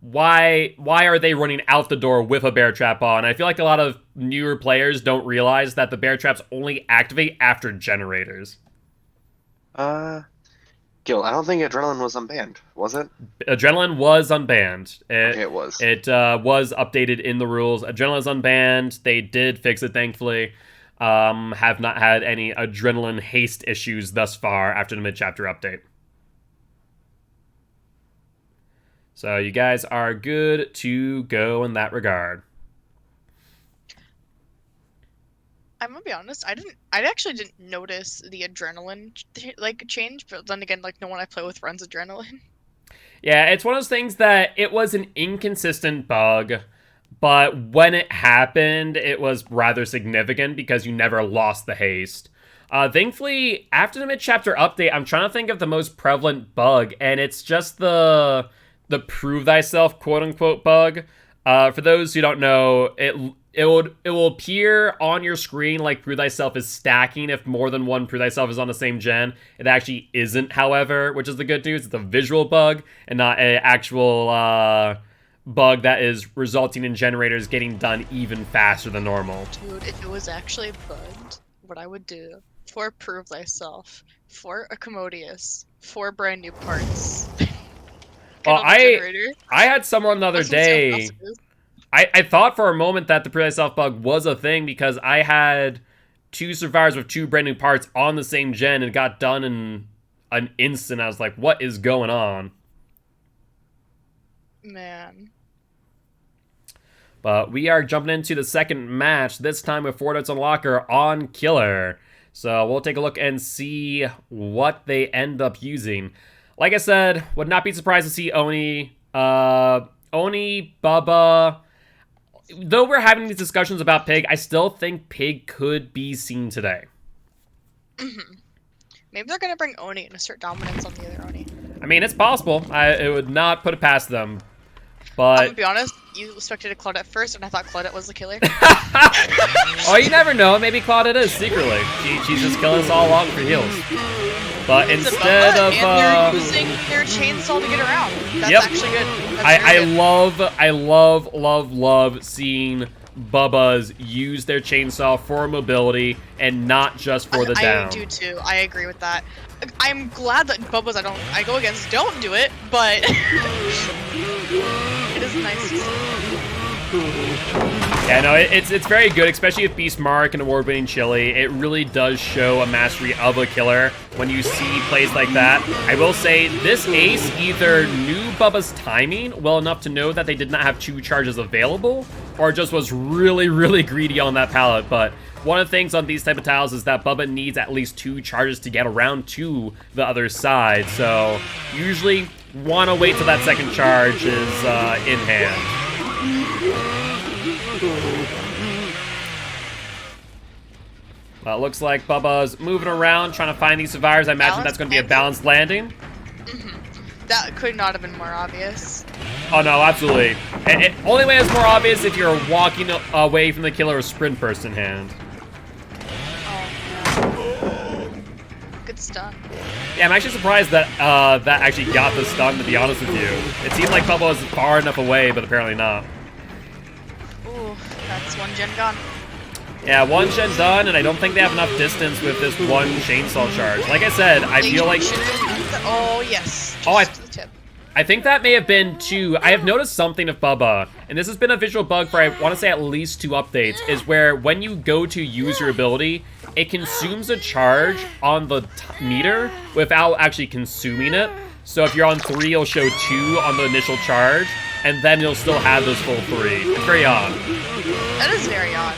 why are they running out the door with a bear trap on? I feel like a lot of newer players don't realize that the bear traps only activate after generators. Gil, I don't think Adrenaline was unbanned, was it? Adrenaline was unbanned. It was. It was updated in the rules. Adrenaline is unbanned. They did fix it, thankfully. Have not had any Adrenaline haste issues thus far after the mid-chapter update. So you guys are good to go in that regard. I'm gonna be honest. I actually didn't notice the adrenaline like change, but then again, like no one I play with runs adrenaline. Yeah, it's one of those things that it was an inconsistent bug, but when it happened, it was rather significant because you never lost the haste. Thankfully, after the mid-chapter update, I'm trying to think of the most prevalent bug, and it's just the prove thyself quote-unquote bug. For those who don't know, it will appear on your screen like prove thyself is stacking if more than one prove thyself is on the same gen. It actually isn't, however, which is the good news. It's a visual bug and not an actual bug that is resulting in generators getting done even faster than normal. Dude, if it was actually bugged, what I would do for prove thyself, for a commodious, for brand new parts. Well, I had someone the other day. I thought for a moment that the prove thyself bug was a thing because I had 2 survivors with 2 brand new parts on the same gen and it got done in an instant. I was like, what is going on? Man. But we are jumping into the second match, this time with 4 Notes on Locker on Killer. So we'll take a look and see what they end up using. Like I said, would not be surprised to see Oni, Bubba. Though we're having these discussions about Pig, I still think Pig could be seen today. Maybe they're gonna bring Oni and assert dominance on the other Oni. I mean, it's possible. It would not put it past them. But I'm gonna be honest, you expected a Claudette first, and I thought Claudette was the killer. Oh, you never know. Maybe Claudette is secretly. She's just killing us all along for heals. But instead of and they're using their chainsaw to get around. That's actually good. I love seeing Bubba's use their chainsaw for mobility and not just for the down. I do too. I agree with that. I'm glad that Bubba's I go against don't do it, but it is nice to see. Yeah, no, it's very good, especially with Beast Mark and award-winning Chili. It really does show a mastery of a killer when you see plays like that. I will say, this ace either knew Bubba's timing well enough to know that they did not have 2 charges available, or just was really, really greedy on that pallet. But one of the things on these type of tiles is that Bubba needs at least 2 charges to get around to the other side. So usually want to wait till that second charge is in hand. Well, it looks like Bubba's moving around, trying to find these survivors. I imagine that's going to be a balanced landing. That could not have been more obvious. Oh, no, absolutely. Only way it's more obvious if you're walking away from the killer with sprint burst in hand. Oh, good stun. Yeah, I'm actually surprised that that actually got the stun, to be honest with you. It seemed like Bubba was far enough away, but apparently not. Ooh, that's 1 gen gone. Yeah, 1 gen done, and I don't think they have enough distance with this 1 chainsaw charge. Like I said, I feel like... Oh, yes. I think that may have been 2. I have noticed something of Bubba, and this has been a visual bug for, I want to say, at least 2 updates, is where when you go to use your ability, it consumes a charge on the meter without actually consuming it. So if you're on 3, it'll show 2 on the initial charge, and then you'll still have those full 3. It's very odd. That is very odd.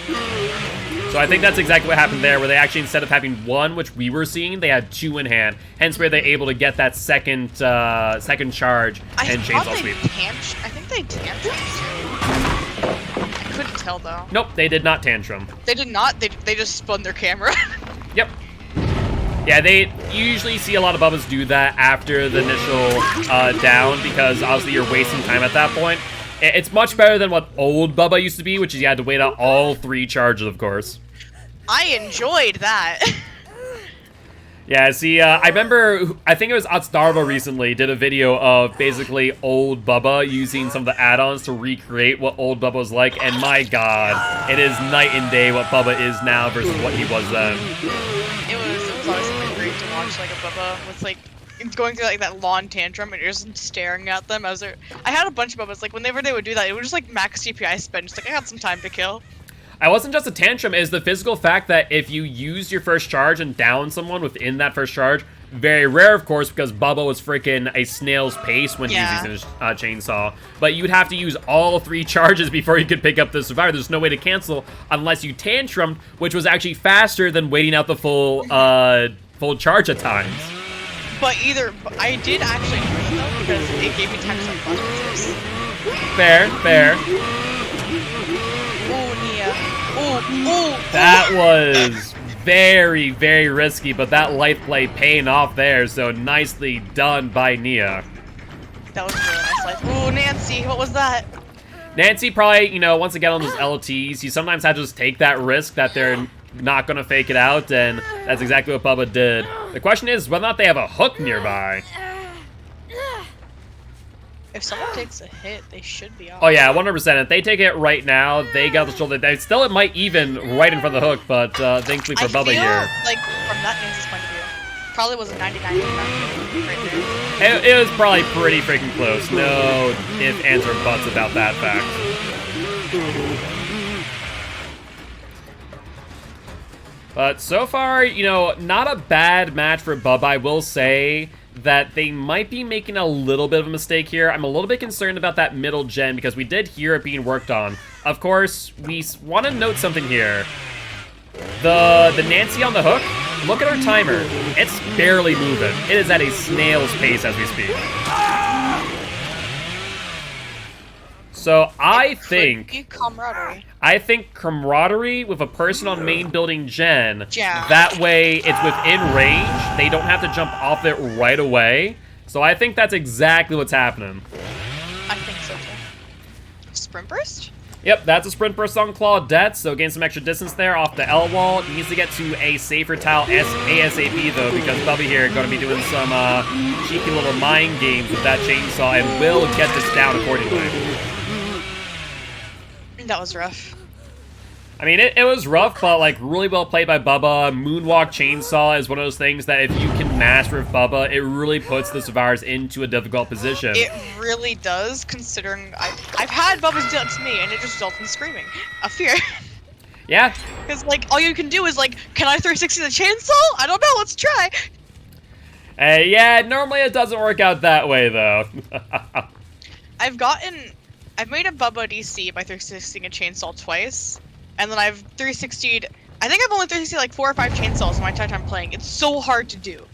So I think that's exactly what happened there, where they actually, instead of having 1, which we were seeing, they had 2 in hand. Hence where they're able to get that second charge and chainsaw sweep. I think they tantrum too. I couldn't tell though. Nope, they did not tantrum. They did not. They just spun their camera. Yep. Yeah, they usually see a lot of Bubbas do that after the initial down, because obviously you're wasting time at that point. It's much better than what old Bubba used to be, which is you had to wait out all 3 charges, of course. I enjoyed that. Yeah, see, I remember, I think it was Atsdarva recently did a video of basically old Bubba using some of the add-ons to recreate what old Bubba was like, and my god, it is night and day what Bubba is now versus what he was then. It was always really great to watch, like, a Bubba with, like, going through, like, that lawn tantrum and you're just staring at them as they're... I had a bunch of Bubbas, like, whenever they would do that, it would just, like, max CPI spend, just like, I got some time to kill. I wasn't just a tantrum, is the physical fact that if you use your first charge and down someone within that first charge, Very rare, of course, because Bubba was freaking a snail's pace when Yeah. he's using his chainsaw. But you'd have to use all 3 charges before you could pick up the survivor. There's no way to cancel unless you tantrumed, which was actually faster than waiting out the full charge at times. But I did actually do it though because it gave me time to start buttons. Fair. Oh, Nia. Oh. That was very, very risky, but that life play paying off there, so nicely done by Nia. That was a really nice life. Oh, Nancy, what was that? Nancy probably, you know, once again on those LTs, you sometimes have to just take that risk that they're not going to fake it out, and that's exactly what Bubba did. The question is whether or not they have a hook nearby. If someone takes a hit, they should be off. Oh yeah, 100%. If they take it right now, they got the shoulder. It might even right in front of the hook, but thankfully for Bubba feel here. like, from that Nancy's point of view, probably was a 99 right there. It was probably pretty freaking close. No ifs, ands, or buts about that fact. But so far, you know, not a bad match for Bubba. I will say that they might be making a little bit of a mistake here. I'm a little bit concerned about that middle gen because we did hear it being worked on. Of course, we want to note something here. The Nancy on the hook, look at our timer. It's barely moving. It is at a snail's pace as we speak. So I think camaraderie with a person on main building gen. Yeah. That way it's within range. They don't have to jump off it right away. So I think that's exactly what's happening. I think so too. Sprint burst? Yep, that's a sprint burst on Claudette, so gain some extra distance there off the L wall. Needs to get to a safer tile ASAP though, because Bubba here going to be doing some cheeky little mind games with that chainsaw and will get this down accordingly. That was rough. I mean, it was rough, but like really well played by Bubba. Moonwalk chainsaw is one of those things that if you can master with Bubba, it really puts the survivors into a difficult position. It really does, considering I've had Bubba's do that to me, and it just results in screaming of fear. Yeah. Because like all you can do is like, can I 360 the chainsaw? I don't know. Let's try. Yeah. Normally it doesn't work out that way though. I've made a Bubba DC by 360ing a chainsaw twice, and then I've 360'd. I think I've only 360'd like 4 or 5 chainsaws in my entire time playing. It's so hard to do.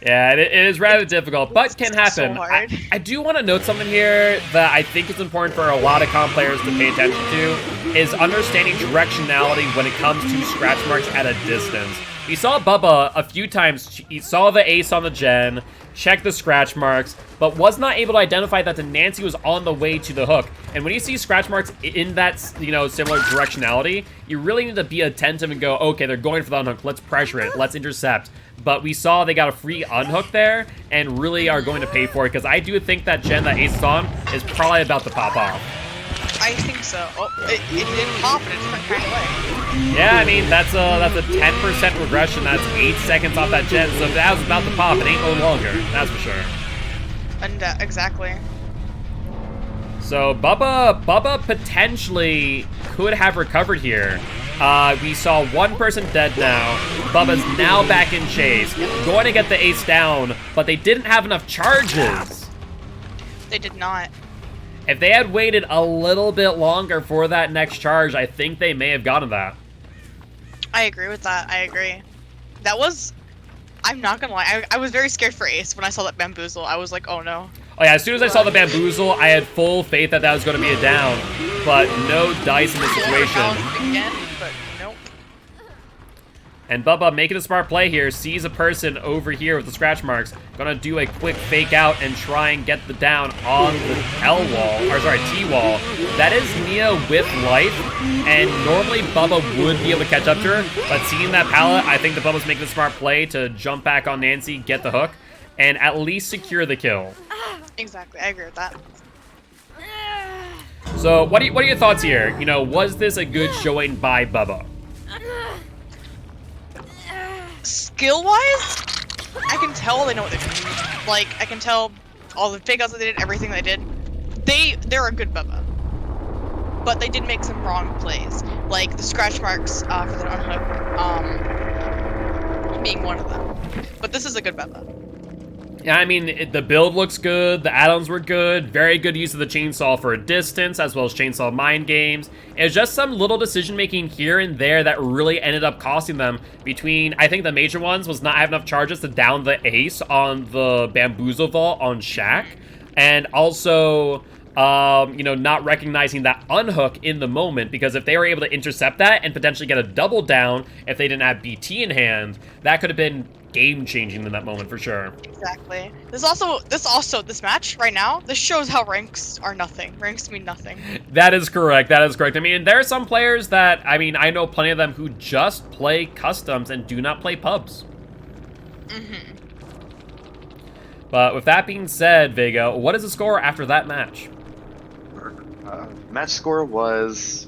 Yeah, it is rather difficult, but can happen. So hard. I do want to note something here that I think is important for a lot of comp players to pay attention to, is understanding directionality when it comes to scratch marks at a distance. We saw Bubba a few times. He saw the ace on the gen, checked the scratch marks, but was not able to identify that the Nancy was on the way to the hook. And when you see scratch marks in that, you know, similar directionality, you really need to be attentive and go, okay, they're going for the unhook. Let's pressure it. Let's intercept. But we saw they got a free unhook there and really are going to pay for it, because I do think that gen that ace is on is probably about to pop off. I think so. Oh, it did pop in a different kind of way. Yeah, I mean, that's a 10% regression. That's 8 seconds off that gen. So if that was about to pop, it ain't no longer. That's for sure. And exactly. So Bubba potentially could have recovered here. We saw one person dead now. Bubba's now back in chase. Going to get the ace down, but they didn't have enough charges. They did not. If they had waited a little bit longer for that next charge, I think they may have gotten that. I agree with that. I agree. That was... I'm not gonna lie. I was very scared for Ace when I saw that bamboozle. I was like, oh no. Oh yeah, as soon as I saw the bamboozle, I had full faith that that was going to be a down. But no dice in this situation. Again, but nope. And Bubba making a smart play here, sees a person over here with the scratch marks, gonna do a quick fake out and try and get the down on the L wall, or sorry, T wall. That is Nia with life, and normally Bubba would be able to catch up to her, but seeing that pallet, I think the Bubba's making a smart play to jump back on Nancy, get the hook, and at least secure the kill. Exactly, I agree with that. So, what are your thoughts here? You know, was this a good showing by Bubba? Skill-wise, I can tell they know what they're doing. Like, I can tell all the fake outs that they did, everything they did. They're a good Bubba. But they did make some wrong plays. Like, the scratch marks for the unhook. being one of them. But this is a good meta. Yeah, I mean, the build looks good, the add-ons were good, very good use of the chainsaw for a distance, as well as chainsaw mind games. It was just some little decision-making here and there that really ended up costing them between, I think the major ones was not have enough charges to down the ace on the Bamboozle Vault on Shaq, and also, you know, not recognizing that unhook in the moment, because if they were able to intercept that and potentially get a double down if they didn't have BT in hand, that could have been game-changing in that moment for sure. Exactly. This match right now, this shows how ranks are nothing. Ranks mean nothing. That is correct. That is correct. I mean, there are some players that, I mean, I know plenty of them who just play customs and do not play pubs. But with that being said, Vega, what is the score after that match? Match score was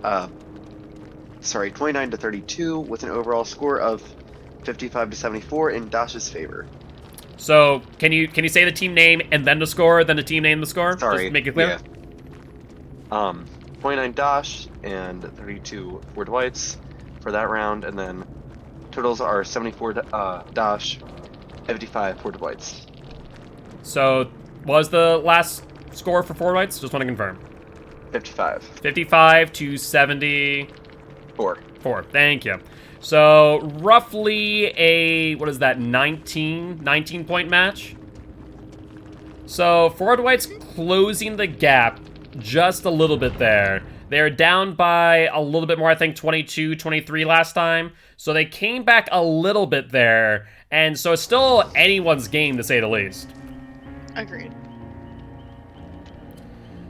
29-32 with an overall score of 55-74 in DOSH's favor. So, can you say the team name and then the score, then the team name, the score? Sorry. Just make it clear. Yeah. 29 DOSH and 32 for Dwights for that round, and then totals are 74 DOSH, 55 for Dwights. So, what was the last score for Four Whites? Just want to confirm. 55. 55 to 74. 4. Thank you. So, roughly a, what is that, 19 point match? So, Forward White's closing the gap just a little bit there. They're down by a little bit more, I think 22, 23 last time. So they came back a little bit there. And so it's still anyone's game, to say the least. Agreed.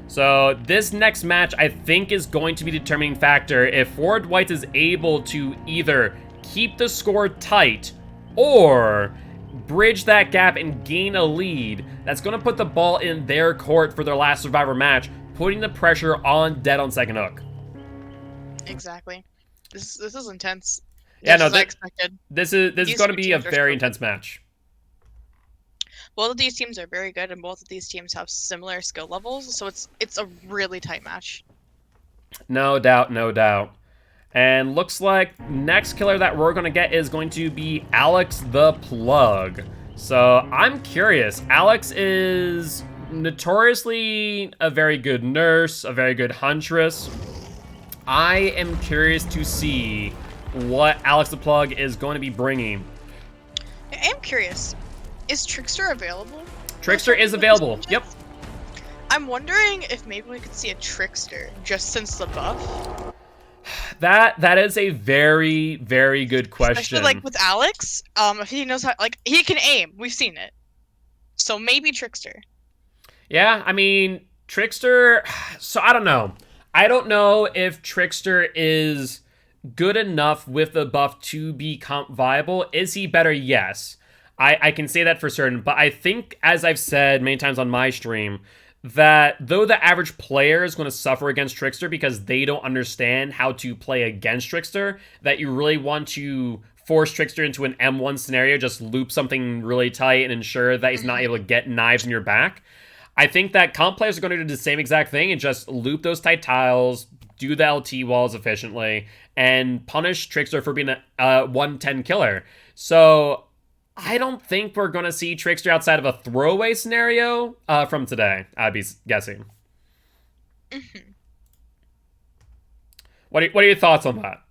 So this next match, I think, is going to be the determining factor if Forward White is able to either keep the score tight or bridge that gap and gain a lead. That's going to put the ball in their court for their last Survivor match, putting the pressure on Dead on second hook. Exactly. This is intense. Yeah, Just no, as I expected. This is going to be a teams are very so intense match. Both of these teams are very good, and both of these teams have similar skill levels, so it's a really tight match. No doubt, no doubt. And looks like next killer that we're going to get is going to be Alex the Plug. So I'm curious. Alex is notoriously a very good nurse, a very good huntress. I am curious to see what Alex the Plug is going to be bringing. I am curious. Is Trickster available? Trickster is available. Yep. I'm wondering if maybe we could see a Trickster just since the buff. That is a very, very good question. Especially like with Alex, if he knows how, like he can aim. We've seen it. So maybe Trickster. Yeah, I mean, Trickster, so I don't know. I don't know if Trickster is good enough with the buff to be comp viable. Is he better? Yes. I can say that for certain, but I think, as I've said many times on my stream, that though the average player is going to suffer against Trickster because they don't understand how to play against Trickster, that you really want to force Trickster into an M1 scenario, just loop something really tight and ensure that he's not able to get knives in your back. I think that comp players are going to do the same exact thing and just loop those tight tiles, do the LT walls efficiently, and punish Trickster for being a 110 killer. So I don't think we're going to see Trickster outside of a throwaway scenario from today, I'd be guessing. Mm-hmm. What are your thoughts on that?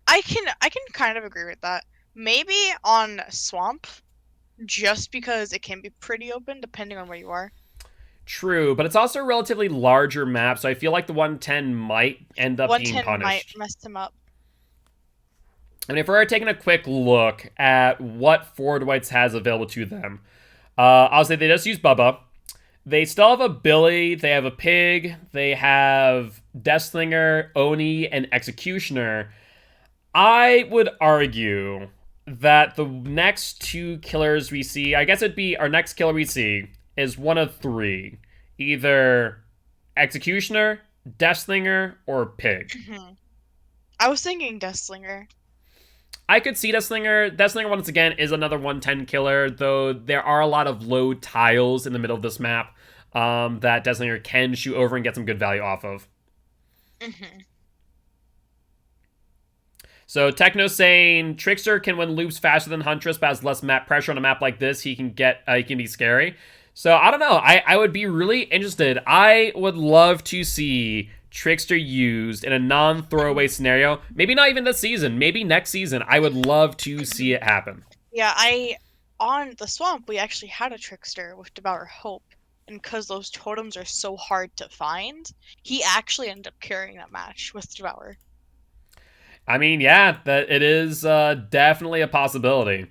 I can kind of agree with that. Maybe on Swamp, just because it can be pretty open depending on where you are. True, but it's also a relatively larger map, so I feel like the 110 might end up being punished. 110 might mess him up. And if we're taking a quick look at what Forward Whites has available to them, I'll say they just use Bubba. They still have a Billy, they have a Pig, they have Deathslinger, Oni, and Executioner. I would argue that the next two killers we see, I guess it'd be our next killer we see, is one of three. Either Executioner, Deathslinger, or Pig. Mm-hmm. I was thinking Deathslinger. I could see Deathslinger. Deathslinger, once again, is another 110 killer, though there are a lot of low tiles in the middle of this map that Deathslinger can shoot over and get some good value off of. Mm-hmm. So Techno saying Trickster can win loops faster than Huntress, but has less map pressure on a map like this. He can be scary. So I don't know. I would be really interested. I would love to see Trickster used in a non-throwaway scenario. Maybe not even this season. Maybe next season. I would love to see it happen. Yeah, on the swamp we actually had a Trickster with Devour Hope, and because those totems are so hard to find, he actually ended up carrying that match with Devour. I mean, yeah, it is definitely a possibility.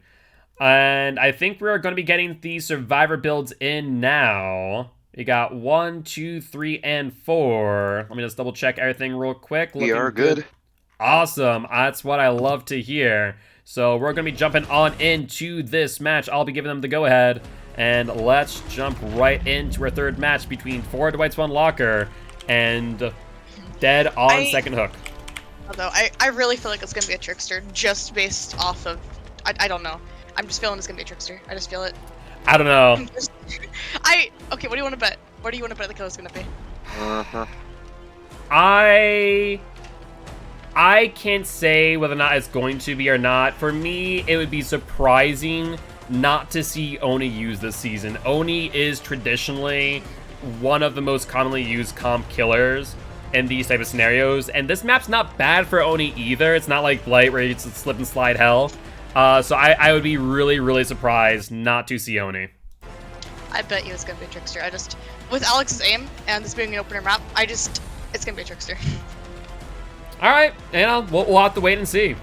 And I think we're going to be getting the survivor builds in now. We got 1, 2, 3, and 4. Let me just double check everything real quick. We are good. Awesome. That's what I love to hear. So we're going to be jumping on into this match. I'll be giving them the go-ahead. And let's jump right into our third match between 4 Dwights 1 Locker and Dead on second hook. Although I really feel like it's going to be a Trickster just based off of... I don't know. I'm just feeling it's going to be a Trickster. I just feel it. I don't know. Okay, what do you want to bet? What do you want to bet the kill is going to be? I can't say whether or not it's going to be or not. For me, it would be surprising not to see Oni used this season. Oni is traditionally one of the most commonly used comp killers in these type of scenarios, and this map's not bad for Oni either. It's not like Blight where it's slip and slide hell. So I would be really, really surprised not to see Oni. I bet you it's gonna be a Trickster. With Alex's aim and this being an opener map, it's gonna be a Trickster. All right, we'll have to wait and see.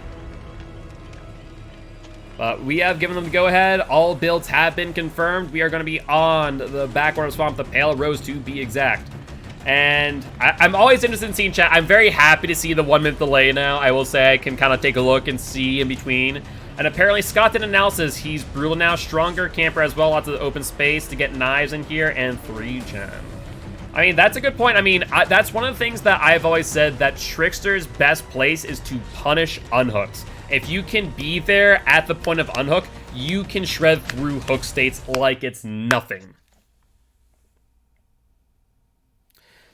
But we have given them the go-ahead. All builds have been confirmed. We are going to be on the backwater of Swamp, the Pale Rose to be exact. And I'm always interested in seeing chat. I'm very happy to see the 1 minute delay now. I will say I can kind of take a look and see in between. And apparently Scott did analysis. He's brutal now, stronger camper as well. Lots of open space to get knives in here and 3 gen. I mean, that's a good point. I mean, that's one of the things that I've always said, that Trickster's best place is to punish unhooks. If you can be there at the point of unhook, you can shred through hook states like it's nothing.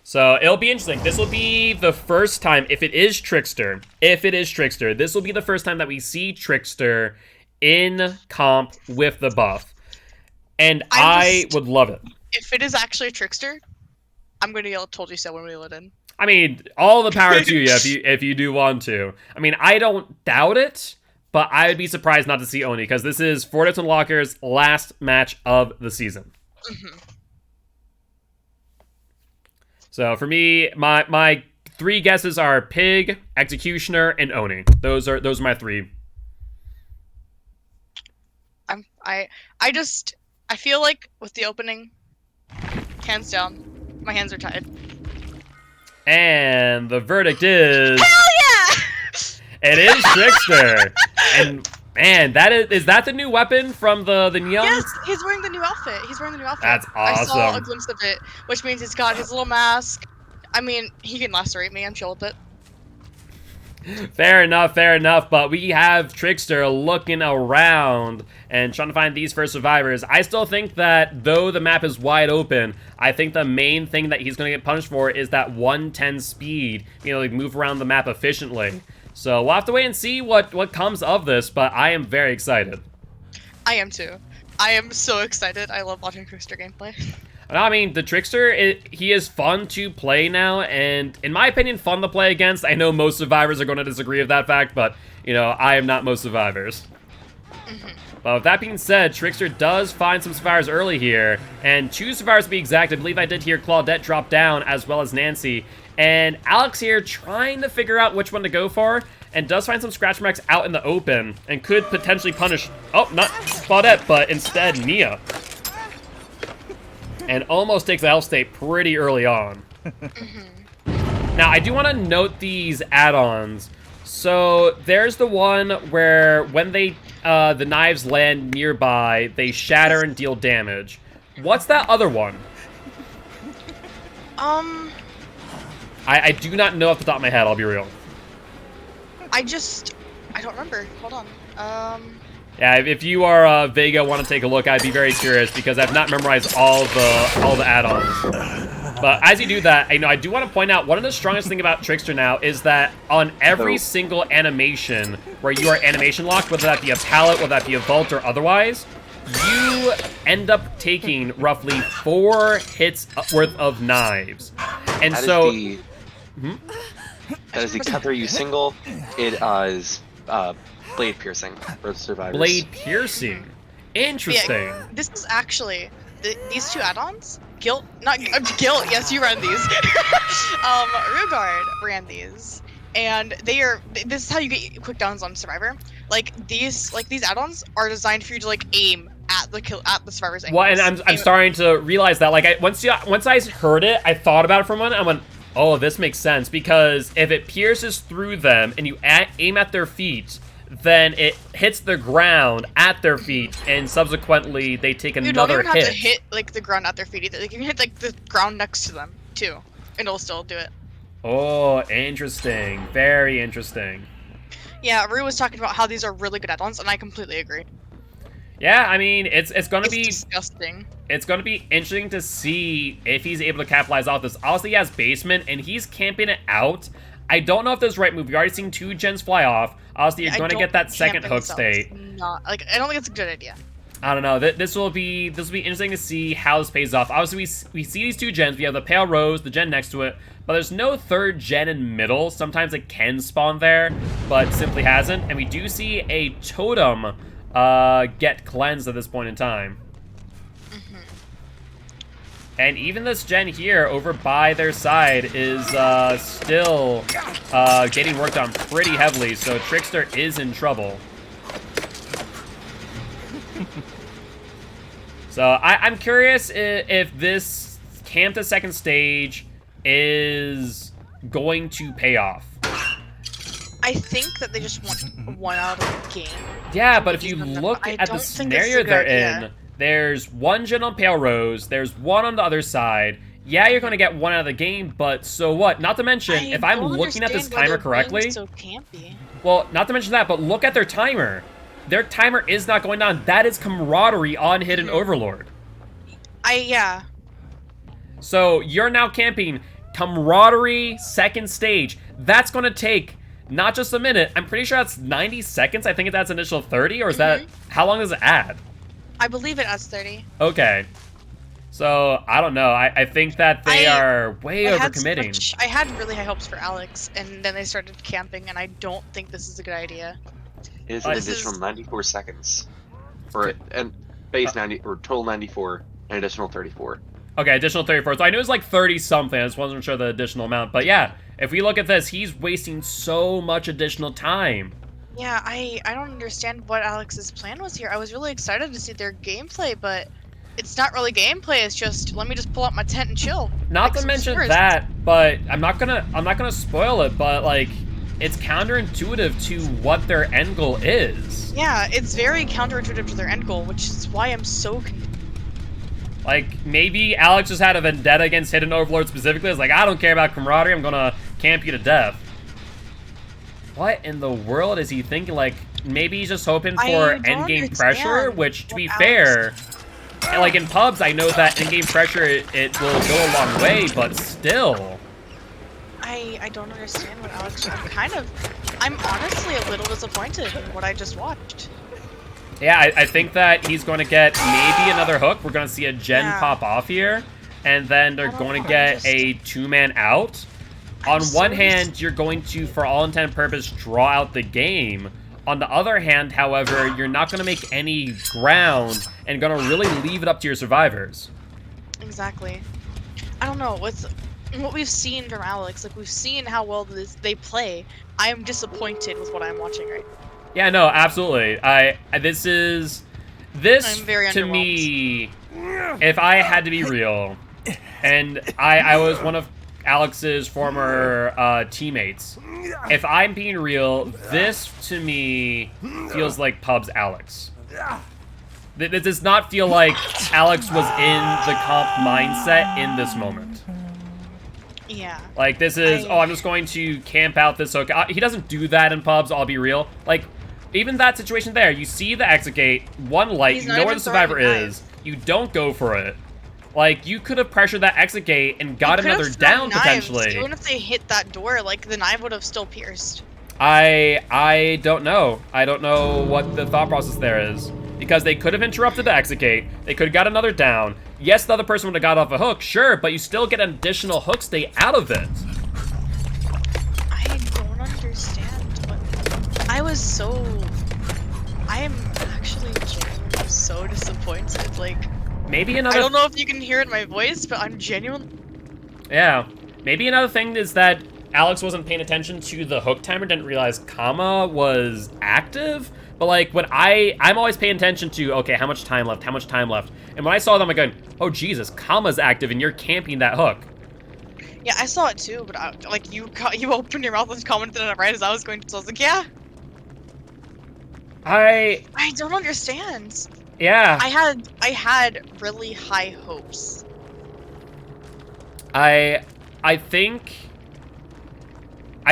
So it'll be interesting. This will be the first time, if it is Trickster, this will be the first time that we see Trickster in comp with the buff. And I would love it. If it is actually a Trickster, I'm going to yell, "Told you so" when we let in. I mean, all the power to you if you do want to. I mean, I don't doubt it, but I would be surprised not to see Oni, because this is 4 Dwights 1 Locker's last match of the season. Mm-hmm. So for me, my 3 guesses are Pig, Executioner, and Oni. Those are my 3. I feel like with the opening, hands down, my hands are tied. And the verdict is... Hell yeah! It is Trickster. And man, is that the new weapon from the Neon? Yes, he's wearing the new outfit. That's awesome. I saw a glimpse of it, which means he's got his little mask. I mean, he can lacerate me. I'm chill with it. Fair enough, but we have Trickster looking around and trying to find these first survivors. I still think that, though the map is wide open, I think the main thing that he's going to get punished for is that 110 speed, like move around the map efficiently. So we'll have to wait and see what comes of this, but I am very excited. I am too. I am so excited. I love watching Trickster gameplay. I mean, the Trickster, he is fun to play now, and in my opinion, fun to play against. I know most survivors are going to disagree with that fact, but, I am not most survivors. Mm-hmm. But with that being said, Trickster does find some survivors early here, and 2 survivors to be exact. I believe I did hear Claudette drop down, as well as Nancy. And Alex here trying to figure out which one to go for, and does find some scratch marks out in the open, and could potentially punish, not Claudette, but instead Nia. And almost takes the health state pretty early on. Now, I do want to note these add-ons. So, there's the one where when the knives land nearby, they shatter and deal damage. What's that other one? I do not know off the top of my head, I'll be real. I don't remember. Hold on. Yeah, if you are Vega, want to take a look, I'd be very curious, because I've not memorized all the add-ons. But as you do that, I do want to point out one of the strongest thing about Trickster now is that on every single animation where you are animation locked, whether that be a pallet, whether that be a vault or otherwise, you end up taking roughly 4 hits worth of knives. And that is the cut through you single. It is blade piercing for the survivors. Blade piercing. Interesting. Yeah, this is actually these 2 add-ons. Guilt, not Guilt. Yes, you ran these. Rugard ran these, and this is how you get quick downs on Survivor. These add-ons are designed for you to aim at the survivor's angles. Well, and I'm starting to realize that once I heard it, I thought about it for a moment. I went, oh, this makes sense, because if it pierces through them and you aim at their feet, then it hits the ground at their feet, and subsequently they take another hit. You don't even have to hit the ground at their feet either. You can hit the ground next to them too, and it'll still do it. Oh, interesting. Very interesting. Yeah, Rue was talking about how these are really good add-ons, and I completely agree. Yeah, I mean, it's gonna be disgusting. It's gonna be interesting to see if he's able to capitalize off this. Obviously, he has basement, and he's camping it out. I don't know if this is the right move. We've already seen 2 gens fly off. Obviously, you're going to get that second hook state. I don't think it's a good idea. I don't know. This will be interesting to see how this pays off. Obviously, we see these 2 gens. We have the Pale Rose, the gen next to it, but there's no 3rd gen in middle. Sometimes it can spawn there, but simply hasn't. And we do see a totem get cleansed at this point in time. And even this gen here over by their side is still getting worked on pretty heavily, so Trickster is in trouble. So I'm curious if this camp to second stage is going to pay off. I think that they just want 1 out of the game. Yeah, but if you look at the scenario they're in, there's 1 gen on Pale Rose, there's 1 on the other side. Yeah, you're going to get 1 out of the game, but so what? Not to mention, if I'm looking at this timer correctly... So campy. Well, not to mention that, but look at their timer. Their timer is not going down. That is camaraderie on Hidden Overlord. Yeah. So you're now camping camaraderie second stage. That's going to take not just a minute. I'm pretty sure that's 90 seconds. I think that's an initial 30, or is that... How long does it add? I believe it adds 30. Okay. So, I don't know. I think that they are way overcommitting. I had really high hopes for Alex, and then they started camping, and I don't think this is a good idea. It is an additional 94 seconds. And base 90, or total 94, an additional 34. Okay, additional 34. So I knew it was 30-something. I just wasn't sure the additional amount. But yeah, if we look at this, he's wasting so much additional time. Yeah, I don't understand what Alex's plan was here. I was really excited to see their gameplay, but it's not really gameplay. It's just, let me just pull out my tent and chill. Not to mention that, but I'm not gonna spoil it, but it's counterintuitive to what their end goal is. Yeah, it's very counterintuitive to their end goal, which is why I'm so confused. Maybe Alex just had a vendetta against Hidden Overlord specifically. It's I don't care about camaraderie. I'm gonna camp you to death. What in the world is he thinking? Maybe he's just hoping for endgame pressure, which, to be fair, in pubs, I know that endgame pressure, it will go a long way, but still. I don't understand what Alex... I'm honestly a little disappointed in what I just watched. Yeah, I think that he's going to get maybe another hook. We're going to see a gen pop off here, and then they're going to get a 2-man out. On one hand, you're going to, for all intent and purpose, draw out the game. On the other hand, however, you're not going to make any ground and going to really leave it up to your survivors. Exactly. I don't know. With what we've seen from Alex, we've seen how well they play. I am disappointed with what I'm watching right now. Yeah, no, absolutely. This I'm very to me, if I had to be real, and I was one of Alex's former teammates. If I'm being real, this to me feels like Pub's Alex. It does not feel like Alex was in the comp mindset in this moment. Yeah. This is, I'm just going to camp out this hook. He doesn't do that in Pubs, I'll be real. Even that situation there, you see the exit gate, one light, you know where the survivor is, you don't go for it. Like, you could have pressured that exit gate and got You could've another thrown down, knives. potentially. Even if they hit that door, like, the knife would have still pierced. I don't know. I don't know what the thought process there is. Because they could have interrupted the exit gate. They could have got another down. Yes, the other person would have got off a hook, sure, but you still get an additional hook stay out of it. I don't understand, but I am actually genuinely so disappointed. Like, Maybe another... I don't know if you can hear it in my voice, but I'm genuinely... Yeah. Maybe another thing is that Alex wasn't paying attention to the hook timer, didn't realize comma was active. But like when I'm always paying attention to, okay, how much time left, how much time left. And when I saw them, I'm going, oh Jesus, comma's active and you're camping that hook. Yeah, I saw it too, but like you opened your mouth and commented on it right as I was going to, so I was like, yeah. I don't understand. Yeah. I had really high hopes. I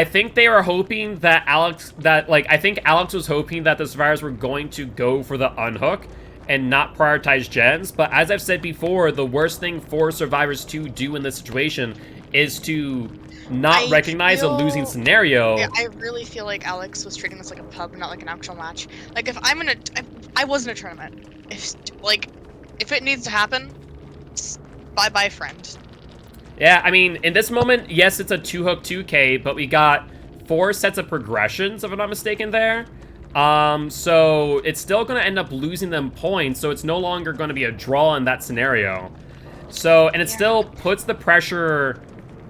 think they were hoping that I think Alex was hoping that the survivors were going to go for the unhook and not prioritize gens, but as I've said before, the worst thing for survivors to do in this situation is to not recognize a losing scenario. Yeah, I really feel like Alex was treating this like a pub, not like an actual match. Like, if I was in a tournament, if it needs to happen, bye-bye friend. Yeah, I mean, in this moment, yes, it's a 2-hook 2K, but we got 4 sets of progressions, if I'm not mistaken, there. So it's still going to end up losing them points, so it's no longer going to be a draw in that scenario. So, and it still puts the pressure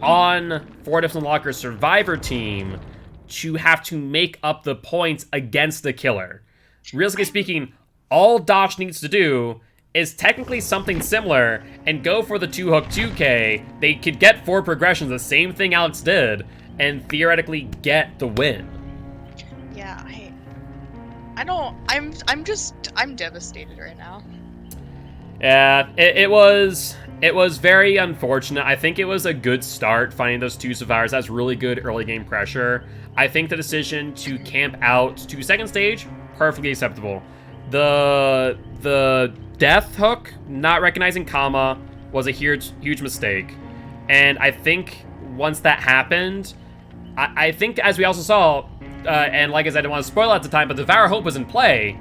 on Fortips and Locker's survivor team to have to make up the points against the killer. Realistically speaking, all DOSH needs to do is technically something similar and go for the 2-hook 2K. They could get 4 progressions, the same thing Alex did, and theoretically get the win. Yeah, I'm devastated right now. Yeah, it was very unfortunate. I think it was a good start finding those 2 survivors. That's really good early game pressure. I think the decision to camp out to second stage, perfectly acceptable. The death hook, not recognizing comma, was a huge mistake. And I think once that happened, I think as we also saw, and like I said, I didn't want to spoil it at the time, but the Devour Hope was in play.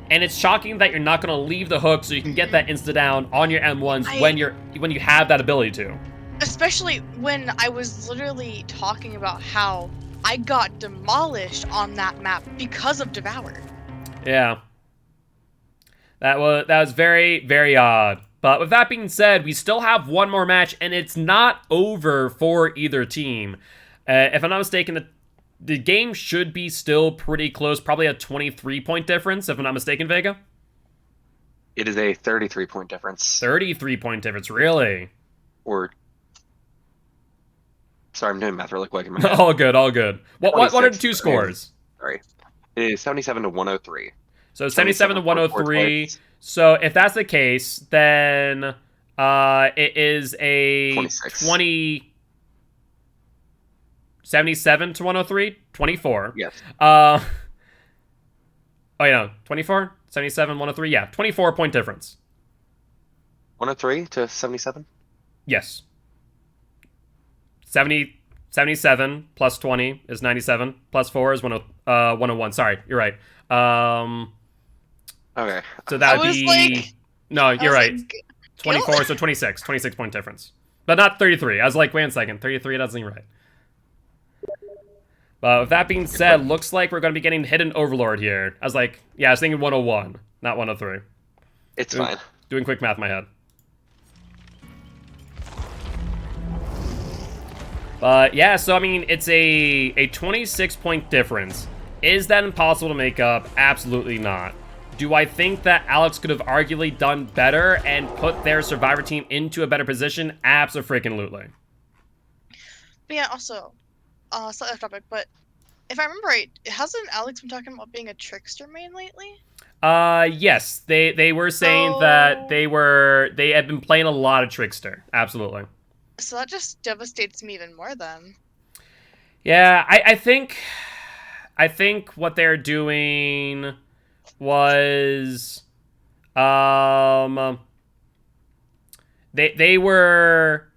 And it's shocking that you're not going to leave the hook so you can get that insta-down on your M1s when you have that ability to. Especially when I was literally talking about how I got demolished on that map because of Devour. Yeah. That was very, very odd. But with that being said, we still have one more match, and it's not over for either team. If I'm not mistaken, the game should be still pretty close, probably a 23-point difference, if I'm not mistaken, Vega? It is a 33-point difference. 33-point difference, really? Or... Sorry, I'm doing math really quick in my head. All good, all good. What are the 2 scores? Sorry. It is 77 to 103. So 77 to 103. So if that's the case, then it is a 26. 77 to 103? 24. Yes. Oh, yeah, 24? 77, 103? Yeah, 24-point difference. 103 to 77? Yes. 77 plus 20 is 97. Plus 4 is 101. Sorry, you're right. Okay. So that would be... Like, no, you're right. Like, 24, so 26. 26-point difference. But not 33. I was like, wait a second. 33, that doesn't seem right. But with that being said, looks like we're going to be getting Hidden Overlord here. I was like, yeah, I was thinking 101, not 103. It's fine. Doing quick math in my head. But yeah, so I mean, it's a 26-point difference. Is that impossible to make up? Absolutely not. Do I think that Alex could have arguably done better and put their survivor team into a better position? Abso-freaking-lutely. But yeah, also, slightly off topic, but if I remember right, hasn't Alex been talking about being a trickster main lately? Yes. They were saying that they had been playing a lot of trickster. Absolutely. So that just devastates me even more then. Yeah, I think what they're doing was They were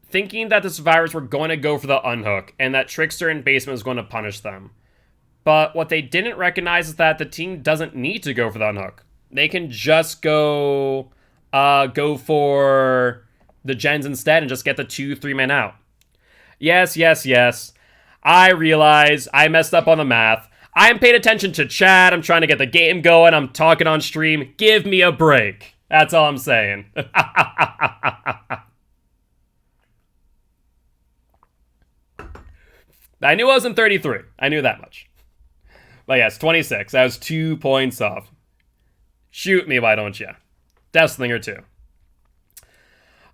thinking that the survivors were going to go for the unhook and that Trickster and Basement was going to punish them. But what they didn't recognize is that the team doesn't need to go for the unhook. They can just go for the gens instead and just get the 2-3 men out. Yes. I realize I messed up on the math. I'm paying attention to chat. I'm trying to get the game going. I'm talking on stream. Give me a break. That's all I'm saying. I knew I was in 33. I knew that much. But yes, 26. I was 2 points off. Shoot me, why don't you? Deathslinger 2.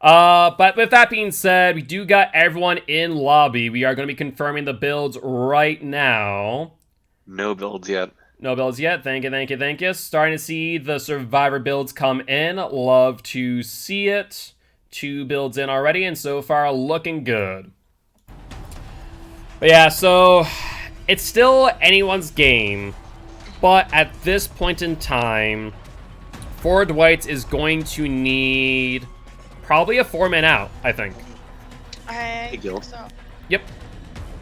But with that being said, we do got everyone in lobby. We are going to be confirming the builds right now. No builds yet. No builds yet. Thank you. Starting to see the survivor builds come in. Love to see it. 2 builds in already, and so far looking good. But yeah, so it's still anyone's game, but at this point in time, Ford Whites is going to need probably a 4-man out, I think. I think so. Yep.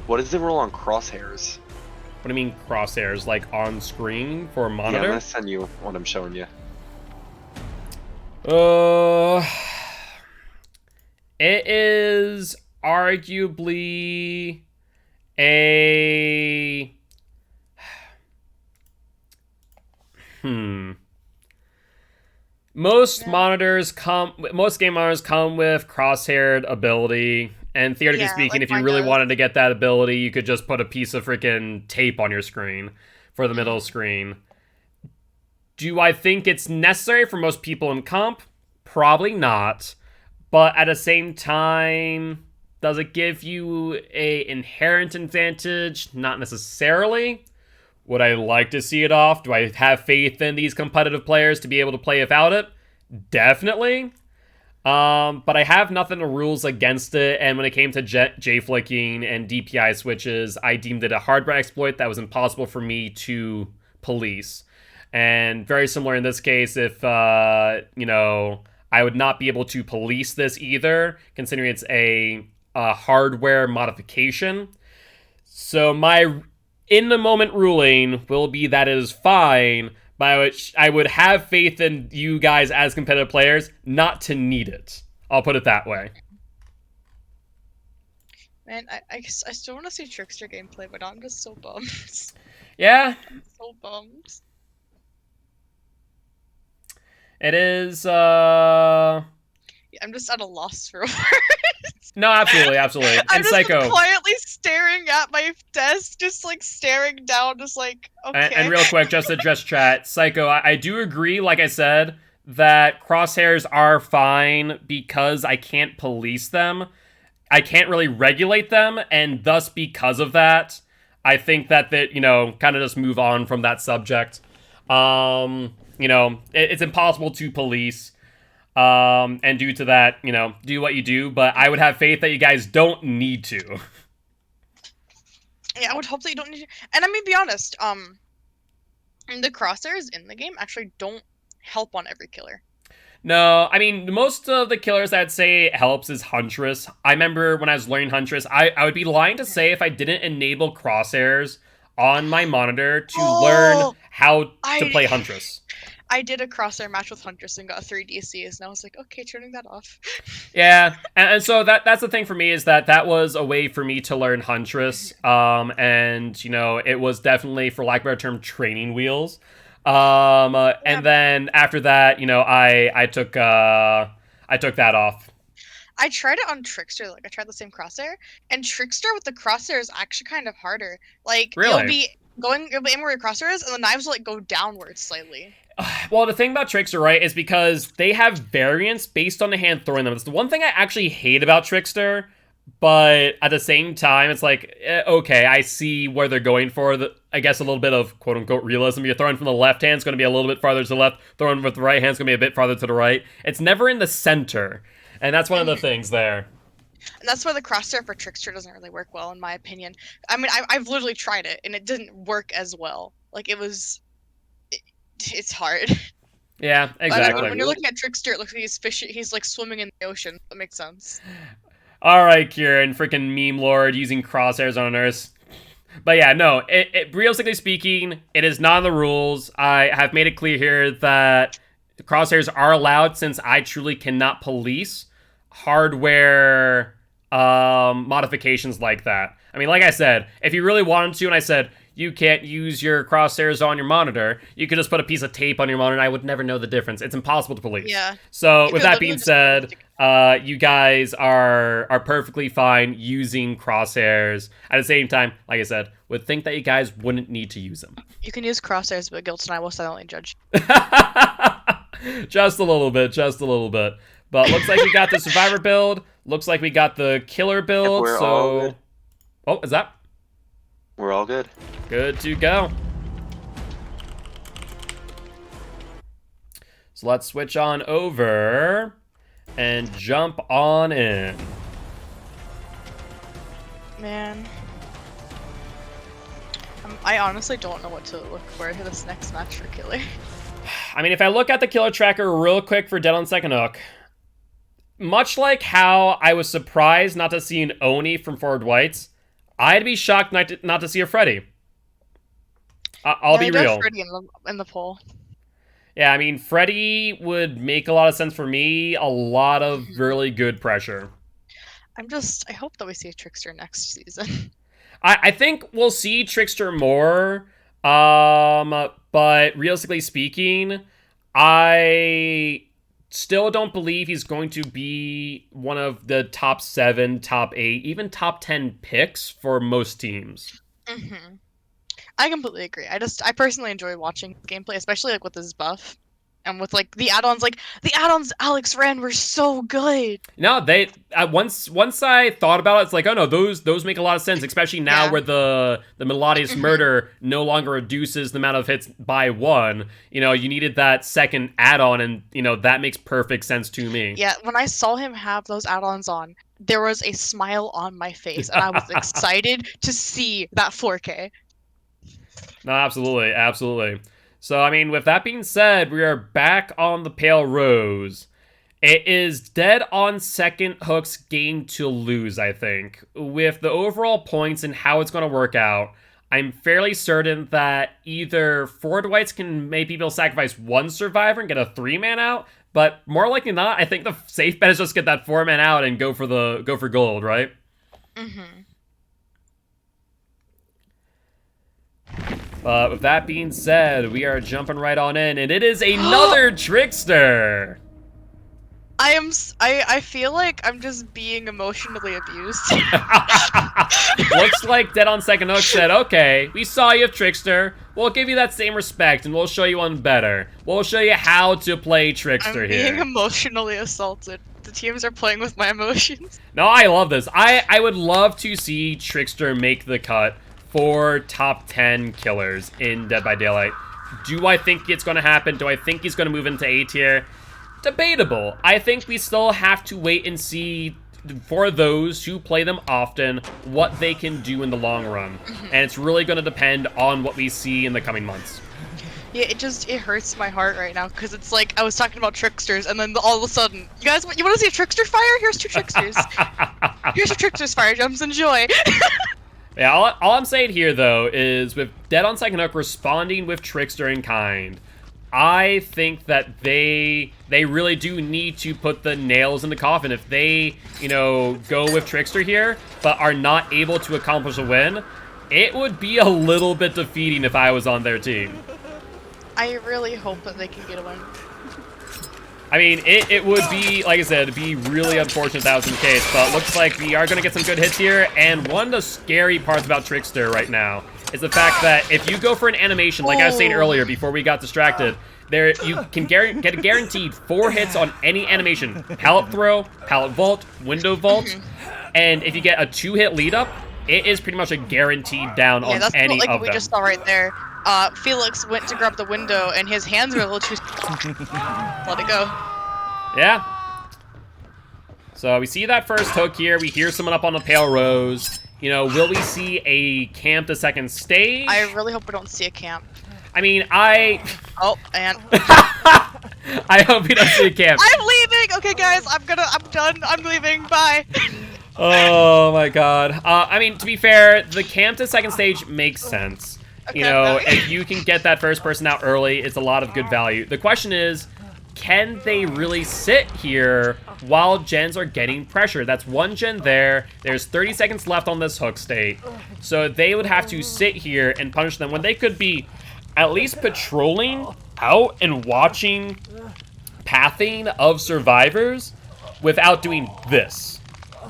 What is the rule on crosshairs? What do you mean crosshairs? Like on screen for a monitor? Yeah, I'm gonna send you what I'm showing you. It is arguably a... Most game monitors come with crosshaired ability, and theoretically speaking, if you really wanted to get that ability, you could just put a piece of freaking tape on your screen for the middle screen. Do I think it's necessary for most people in comp? Probably not. But at the same time, does it give you an inherent advantage? Not necessarily. Would I like to see it off? Do I have faith in these competitive players to be able to play without it? Definitely. But I have nothing to rules against it, and when it came to J-flicking and DPI switches, I deemed it a hardware exploit that was impossible for me to police. And very similar in this case, if, I would not be able to police this either, considering it's a hardware modification. So my in-the-moment ruling will be that it is fine, by which I would have faith in you guys as competitive players not to need it. I'll put it that way. Man, I still want to see Trickster gameplay, but I'm just so bummed. Yeah? I'm so bummed. It is, Yeah, I'm just at a loss for words. No, absolutely. And I'm just Psycho. quietly staring at my desk, just like staring down, just like, okay. And real quick, just to address chat, Psycho, I do agree, like I said, that crosshairs are fine because I can't police them. I can't really regulate them, and thus because of that, I think that kind of just move on from that subject. It's impossible to police. And due to that, do what you do, but I would have faith that you guys don't need to. Yeah, I would hope that you don't need to. And I mean, be honest, the crosshairs in the game actually don't help on every killer. No, I mean, most of the killers I'd say helps is Huntress. I remember when I was learning Huntress, I would be lying to say if I didn't enable crosshairs on my monitor to learn how to play Huntress. I did a crosshair match with Huntress and got 3 DCs, and I was like, okay, turning that off. Yeah, and so that's the thing for me is that was a way for me to learn Huntress, and it was definitely, for lack of a better term, training wheels. And then after that, I took that off. I tried it on Trickster, like I tried the same crosshair, and Trickster with the crosshair is actually kind of harder. Like, really? It'll be aiming where your crosshair is, and the knives will like go downwards slightly. Well, the thing about Trickster, right, is because they have variants based on the hand throwing them. It's the one thing I actually hate about Trickster, but at the same time, it's like, okay, I see where they're going for, I guess, a little bit of quote-unquote realism. You're throwing from the left hand, it's going to be a little bit farther to the left. Throwing with the right hand, it's going to be a bit farther to the right. It's never in the center, and that's one of the things there. And that's why the crosshair for Trickster doesn't really work well, in my opinion. I mean, I've literally tried it, and it didn't work as well. Like, it's hard. Yeah, I mean, exactly. when you're looking at Trickster, it looks like he's fishing. He's like swimming in the ocean. That makes sense. All right, Kieran, freaking meme lord using crosshairs on a nurse. But yeah, no, realistically speaking, it is not in the rules. I have made it clear here that crosshairs are allowed since I truly cannot police hardware modifications like that. I mean, like I said, if you really wanted to, and I said, you can't use your crosshairs on your monitor, you could just put a piece of tape on your monitor and I would never know the difference. It's impossible to police. Yeah. So You with could that literally being just said, you guys are perfectly fine using crosshairs. At the same time, like I said, would think that you guys wouldn't need to use them. You can use crosshairs, but Guilt and I will silently judge. Just a little bit, just a little bit. But looks like we got the survivor build. Looks like we got the killer build. We're all So, good. oh, is that We're all good. good to go? So let's switch on over and jump on in. Man. I honestly don't know what to look for this next match for Killer. I mean, if I look at the killer tracker real quick for Dead on Second Hook, much like how I was surprised not to see an Oni from Forward Whites, I'd be shocked not to see a Freddy. I'll be real. Freddy in the poll. Yeah, I mean, Freddy would make a lot of sense for me. A lot of really good pressure. I hope that we see a Trickster next season. I think we'll see Trickster more, but realistically speaking, I still don't believe he's going to be one of the top 7, top 8, even top 10 picks for most teams. Mm-hmm. I completely agree. I personally enjoy watching gameplay, especially like with his buff. And with like the add-ons, Alex ran were so good. No, they once I thought about it, it's like, oh no, those make a lot of sense, especially now where the Melodious Murder no longer reduces the amount of hits by 1. You know, you needed that second add-on, and you know that makes perfect sense to me. Yeah, when I saw him have those add-ons on, there was a smile on my face, and I was excited to see that 4K. No, absolutely, absolutely. So, I mean, with that being said, we are back on the Pale Rose. It is Dead on Second Hook's game to lose, I think. With the overall points and how it's going to work out, I'm fairly certain that either Forward Whites can make people sacrifice 1 survivor and get a 3-man out, but more likely not, I think the safe bet is just get that 4-man out and go for gold, right? Mm-hmm. But with that being said, we are jumping right on in, and it is another Trickster! I feel like I'm just being emotionally abused. Looks like Dead on Second Hook said, okay, we saw you, Trickster. We'll give you that same respect, and we'll show you one better. We'll show you how to play Trickster I'm here. being emotionally assaulted. The teams are playing with my emotions. No, I love this. I would love to see Trickster make the cut for top 10 killers in Dead by Daylight. Do I think it's going to happen? Do I think he's going to move into A tier? Debatable. I think we still have to wait and see for those who play them often what they can do in the long run. And it's really going to depend on what we see in the coming months. Yeah, it hurts my heart right now because it's like I was talking about Tricksters and then all of a sudden, you guys, you want to see a Trickster fire? Here's 2 Tricksters. Here's your Tricksters fire jumps. Enjoy. Yeah, all I'm saying here, though, is with Dead on Second Hook responding with Trickster in kind, I think that they really do need to put the nails in the coffin. If they, go with Trickster here, but are not able to accomplish a win, it would be a little bit defeating if I was on their team. I really hope that they can get a win. I mean, it would be, like I said, it'd be really unfortunate if that was the case, but looks like we are going to get some good hits here, and one of the scary parts about Trickster right now is the fact that if you go for an animation, like I was saying earlier before we got distracted, there you can get a guaranteed 4 hits on any animation. Pallet throw, pallet vault, window vault, and if you get a 2-hit lead up, it is pretty much a guaranteed down on any like of we them. just saw right there. Felix went to grab the window and his hands were a little too... Let it go. Yeah. So we see that first hook here. We hear someone up on the Pale Rose. Will we see a camp the second stage? I really hope we don't see a camp. I mean, Oh, and... I hope you don't see a camp. I'm leaving. Okay, guys, I'm done. I'm leaving. Bye. Oh my god. I mean, to be fair, the camp to second stage makes sense. You Okay, know, okay. if you can get that first person out early, it's a lot of good value. The question is, can they really sit here while gens are getting pressure? That's one gen there. There's 30 seconds left on this hook state. So they would have to sit here and punish them when they could be at least patrolling out and watching pathing of survivors without doing this.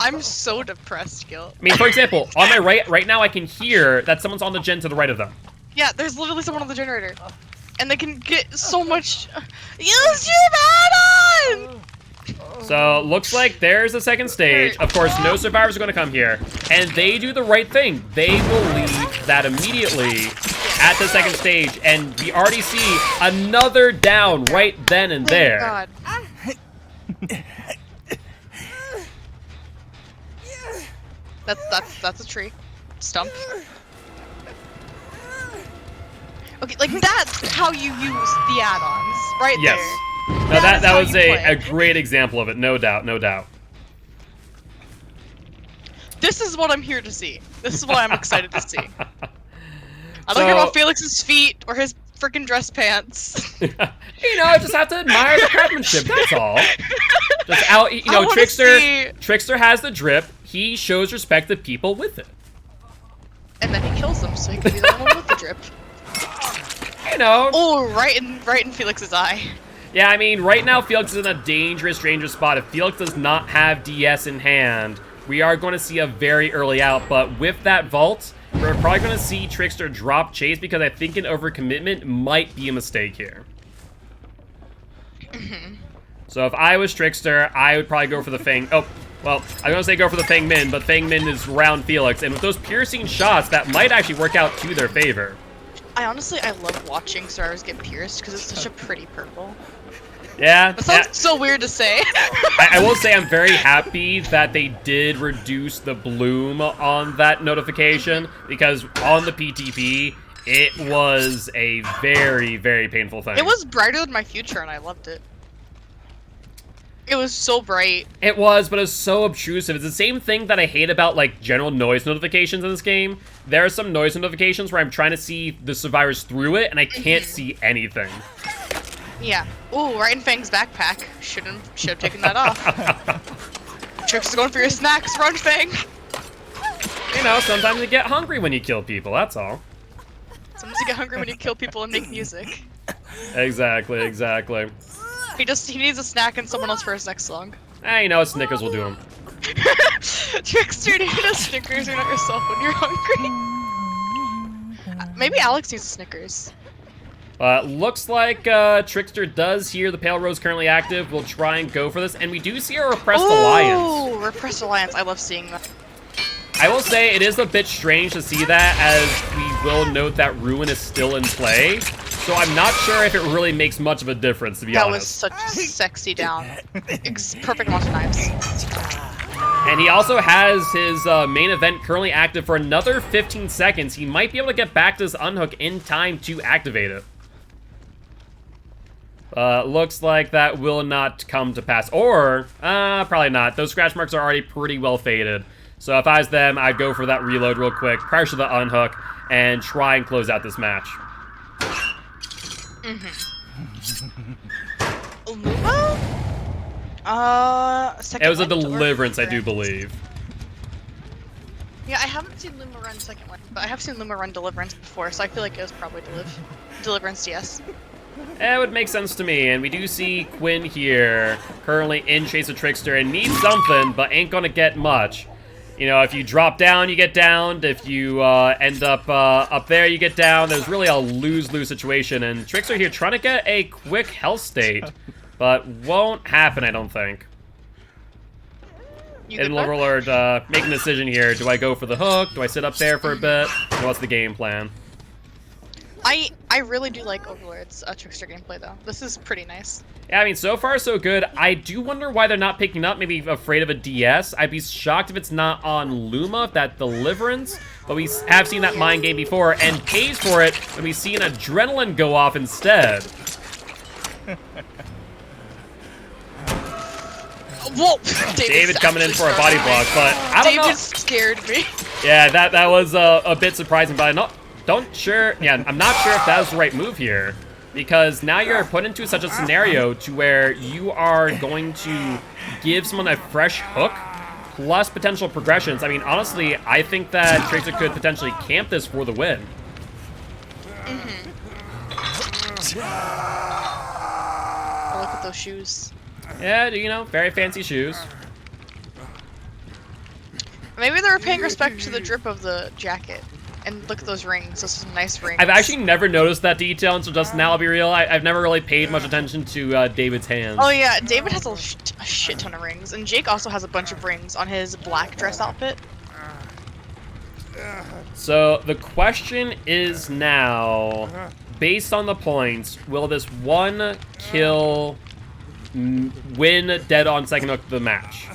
I'm so depressed, Gil. I mean, for example, on my right now I can hear that someone's on the gen to the right of them. Yeah, there's literally someone on the generator. And they can get so much... Use your add-on! So, looks like there's a second stage. Of course, no survivors are going to come here. And they do the right thing. They will leave that immediately at the second stage. And we already see another down right then and there. God. That's a tree. Stump. Okay, like that's how you use the add-ons, right Yes. there. Now that is how was you a play. great example of it, no doubt, no doubt. This is what I'm here to see. This is what I'm excited to see. I don't So- care about Felix's feet or his freaking dress pants. You know, I just have to admire the craftsmanship, that's all. Just out, you I know, wanna Trickster see- Trickster has the drip. He shows respect to people with it. And then he kills them so he can be the one with the drip. You know. Oh, right in Felix's eye. Yeah, I mean, right now Felix is in a dangerous spot. If Felix does not have DS in hand, we are going to see a very early out. But with that vault, we're probably going to see Trickster drop Chase because I think an overcommitment might be a mistake here. So if I was Trickster, I would probably go for the Fang. Oh, well, I was going to say go for the Fang Min, but Fang Min is around Felix. And with those piercing shots, that might actually work out to their favor. I love watching survivors get pierced because it's such a pretty purple. Yeah. That sounds so weird to say. I will say I'm very happy that they did reduce the bloom on that notification because on the PTP, it was a very, very painful thing. It was brighter than my future and I loved it. It was so bright. It was, but it was so obtrusive. It's the same thing that I hate about, like, general noise notifications in this game. There are some noise notifications where I'm trying to see the survivors through it, and I can't see anything. Yeah. Ooh, right in Fang's backpack. Should have taken that off. Trick's going for your snacks. Run, Fang. You know, sometimes you get hungry when you kill people, that's all. Sometimes you get hungry when you kill people and make music. Exactly, exactly. He needs a snack and someone else for his next song. You know, Snickers will do them. Trickster, do you need a Snickers? You're not yourself when you're hungry. Maybe Alex needs a Snickers. Looks like Trickster does hear the Pale Rose currently active. We'll try and go for this. And we do see a Repressed Alliance. Ooh, Repressed Alliance. I love seeing that. I will say it is a bit strange to see that, as we will note that Ruin is still in play. So I'm not sure if it really makes much of a difference, to be That was honest. such a sexy down. Perfect amount of knives. And he also has his main event currently active for another 15 seconds. He might be able to get back to his unhook in time to activate it. Looks like that will not come to pass. Or, probably not. Those scratch marks are already pretty well faded. So if I was them, I'd go for that reload real quick, pressure the unhook, and try and close out this match. Luma? Second It was a wind or deliverance, I do Deliverance? believe. Yeah, I haven't seen Luma run second one, but I have seen Luma run Deliverance before, so I feel like it was probably Deliverance, yes. It would make sense to me, and we do see Quinn here, currently in chase of Trickster, and needs something, but ain't gonna get much. You know, if you drop down, you get downed. If you end up up there, you get down. There's really a lose-lose situation, and Trickster here trying to get a quick health state, but won't happen, I don't think. You And good, bud? Overlord making a decision here. Do I go for the hook? Do I sit up there for a bit? What's the game plan? I really do like Overlord's Trickster gameplay, though. This is pretty nice. Yeah, I mean, so far so good. I do wonder why they're not picking up, maybe afraid of a DS. I'd be shocked if it's not on Luma, if that Deliverance. But we have seen that mind game before, and pays for it when we see an Adrenaline go off instead. Whoa! David coming in for a body block, but I don't know. David scared me. Yeah, that was a bit surprising, but I'm not sure if that was the right move here. Because now you're put into such a scenario to where you are going to give someone a fresh hook plus potential progressions. I mean, honestly, I think that Tracer could potentially camp this for the win. Oh, look at those shoes. Yeah, you know, very fancy shoes. Maybe they were paying respect to the drip of the jacket. And look at those rings. Those are some nice rings. I've actually never noticed that detail until just now, I'll be real. I've never really paid much attention to David's hands. Oh yeah, David has a shit ton of rings. And Jake also has a bunch of rings on his black dress outfit. So the question is now, based on the points, will this one kill win dead on second hook the match?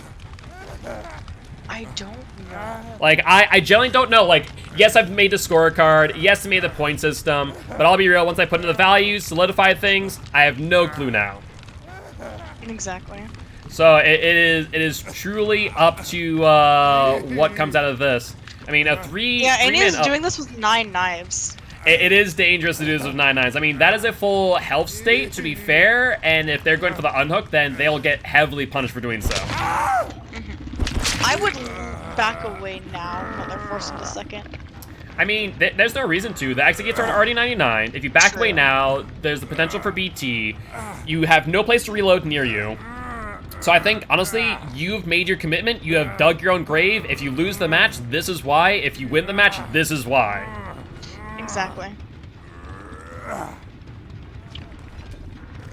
I don't know. Like, I generally don't know. Like, yes, I've made the scorecard. Yes, I made the point system. But I'll be real, once I put in the values, solidify things, I have no clue now. Exactly. So it is truly up to what comes out of this. I mean, a three. Yeah, and he's doing this with 9 knives. It is dangerous to do this with 9 knives. I mean, that is a full health state, to be fair. And if they're going for the unhook, then they'll get heavily punished for doing so. I would back away now, but they're forced into second. I mean, there's no reason to. The executes are already 99. If you back away now, there's the potential for BT. You have no place to reload near you. So I think, honestly, you've made your commitment. You have dug your own grave. If you lose the match, this is why. If you win the match, this is why. Exactly.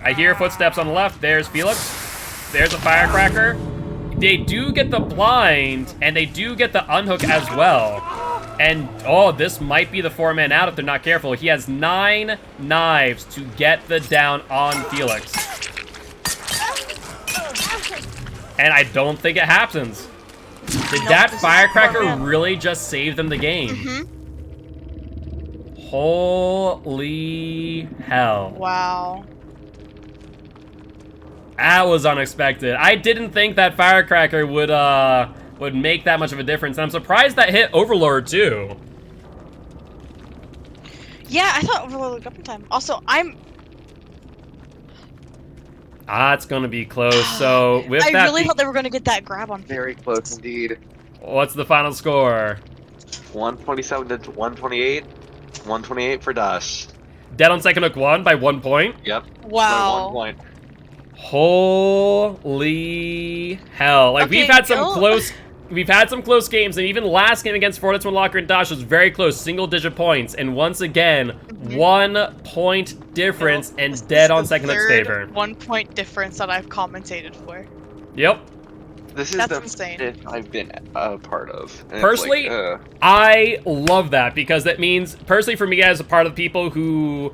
I hear footsteps on the left. There's Felix. There's a firecracker. They do get the blind, and they do get the unhook as well. And, oh, this might be the 4-man out if they're not careful. He has 9 knives to get the down on Felix. And I don't think it happens. Did that firecracker really just save them the game? Holy hell. Wow. That was unexpected. I didn't think that firecracker would make that much of a difference. And I'm surprised that hit Overlord too. Yeah, I thought Overlord looked up in time. Also, It's gonna be close. So with I that, really thought they were gonna get that grab on. Very close indeed. what's the final score? 127 to 128. 128 for DOSH. Dead on second hook won by 1 point. Yep. Wow. By 1 point. Holy hell! Like Okay, we've had some close games, and even last game against Fortitude One Locker and DOSH was very close, single-digit points, and once again, 1 point difference and dead on second hook's favor. 1 point difference that I've commentated for. Yep. This is That's the insane. fifth I've been a part of. And it's Personally, like, I love that because that means, personally for me as a part of the people who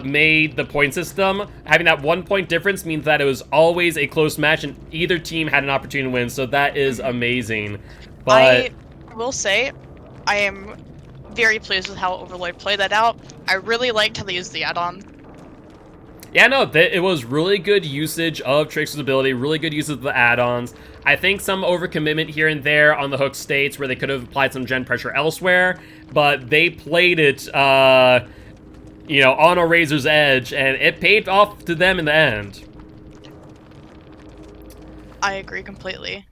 made the point system, having that 1 point difference means that it was always a close match and either team had an opportunity to win, so that is amazing. But I will say, I am very pleased with how Overlord played that out. I really liked how they used the add-on. yeah, no, it was really good usage of Trix's ability, really good use of the add-ons. I think some overcommitment here and there on the hook states where they could have applied some gen pressure elsewhere, but they played it, you know, on a razor's edge, and it paid off to them in the end. I agree completely.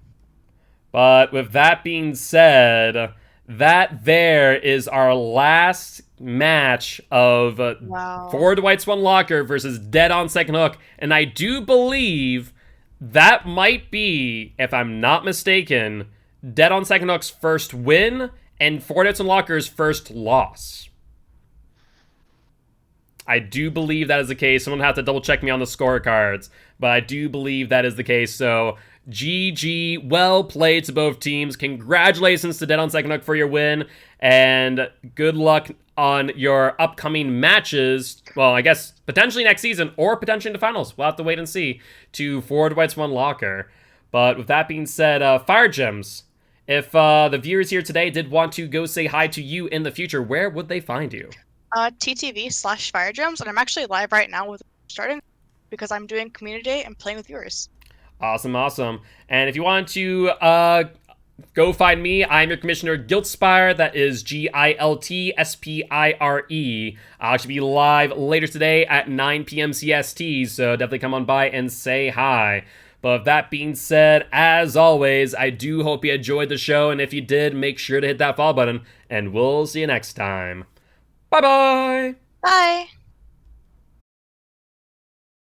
But with that being said, that there is our last match of Wow. Forward White Swan Locker versus Dead on Second Hook, and I do believe that might be, if I'm not mistaken, Dead on Second Hook's first win and Forward White Swan Locker's first loss. I do believe that is the case. Someone will have to double check me on the scorecards, but I do believe that is the case. So GG, well played to both teams. Congratulations to Dead on Second Hook for your win, and good luck on your upcoming matches. Well, I guess potentially next season or potentially in the finals. We'll have to wait and see to Forward White Swan Locker. But with that being said, Fire Gems, if the viewers here today did want to go say hi to you in the future, where would they find you? TTV/Fire Gems, and I'm actually live right now with starting because I'm doing community day and playing with viewers. Awesome. And if you want to go find me, I'm your Commissioner Guiltspire. That is GILTSPIRE. I'll actually be live later today at 9 p.m. CST, so definitely come on by and say hi. But with that being said, as always, I do hope you enjoyed the show, and if you did, make sure to hit that follow button, and we'll see you next time. Bye-bye! Bye.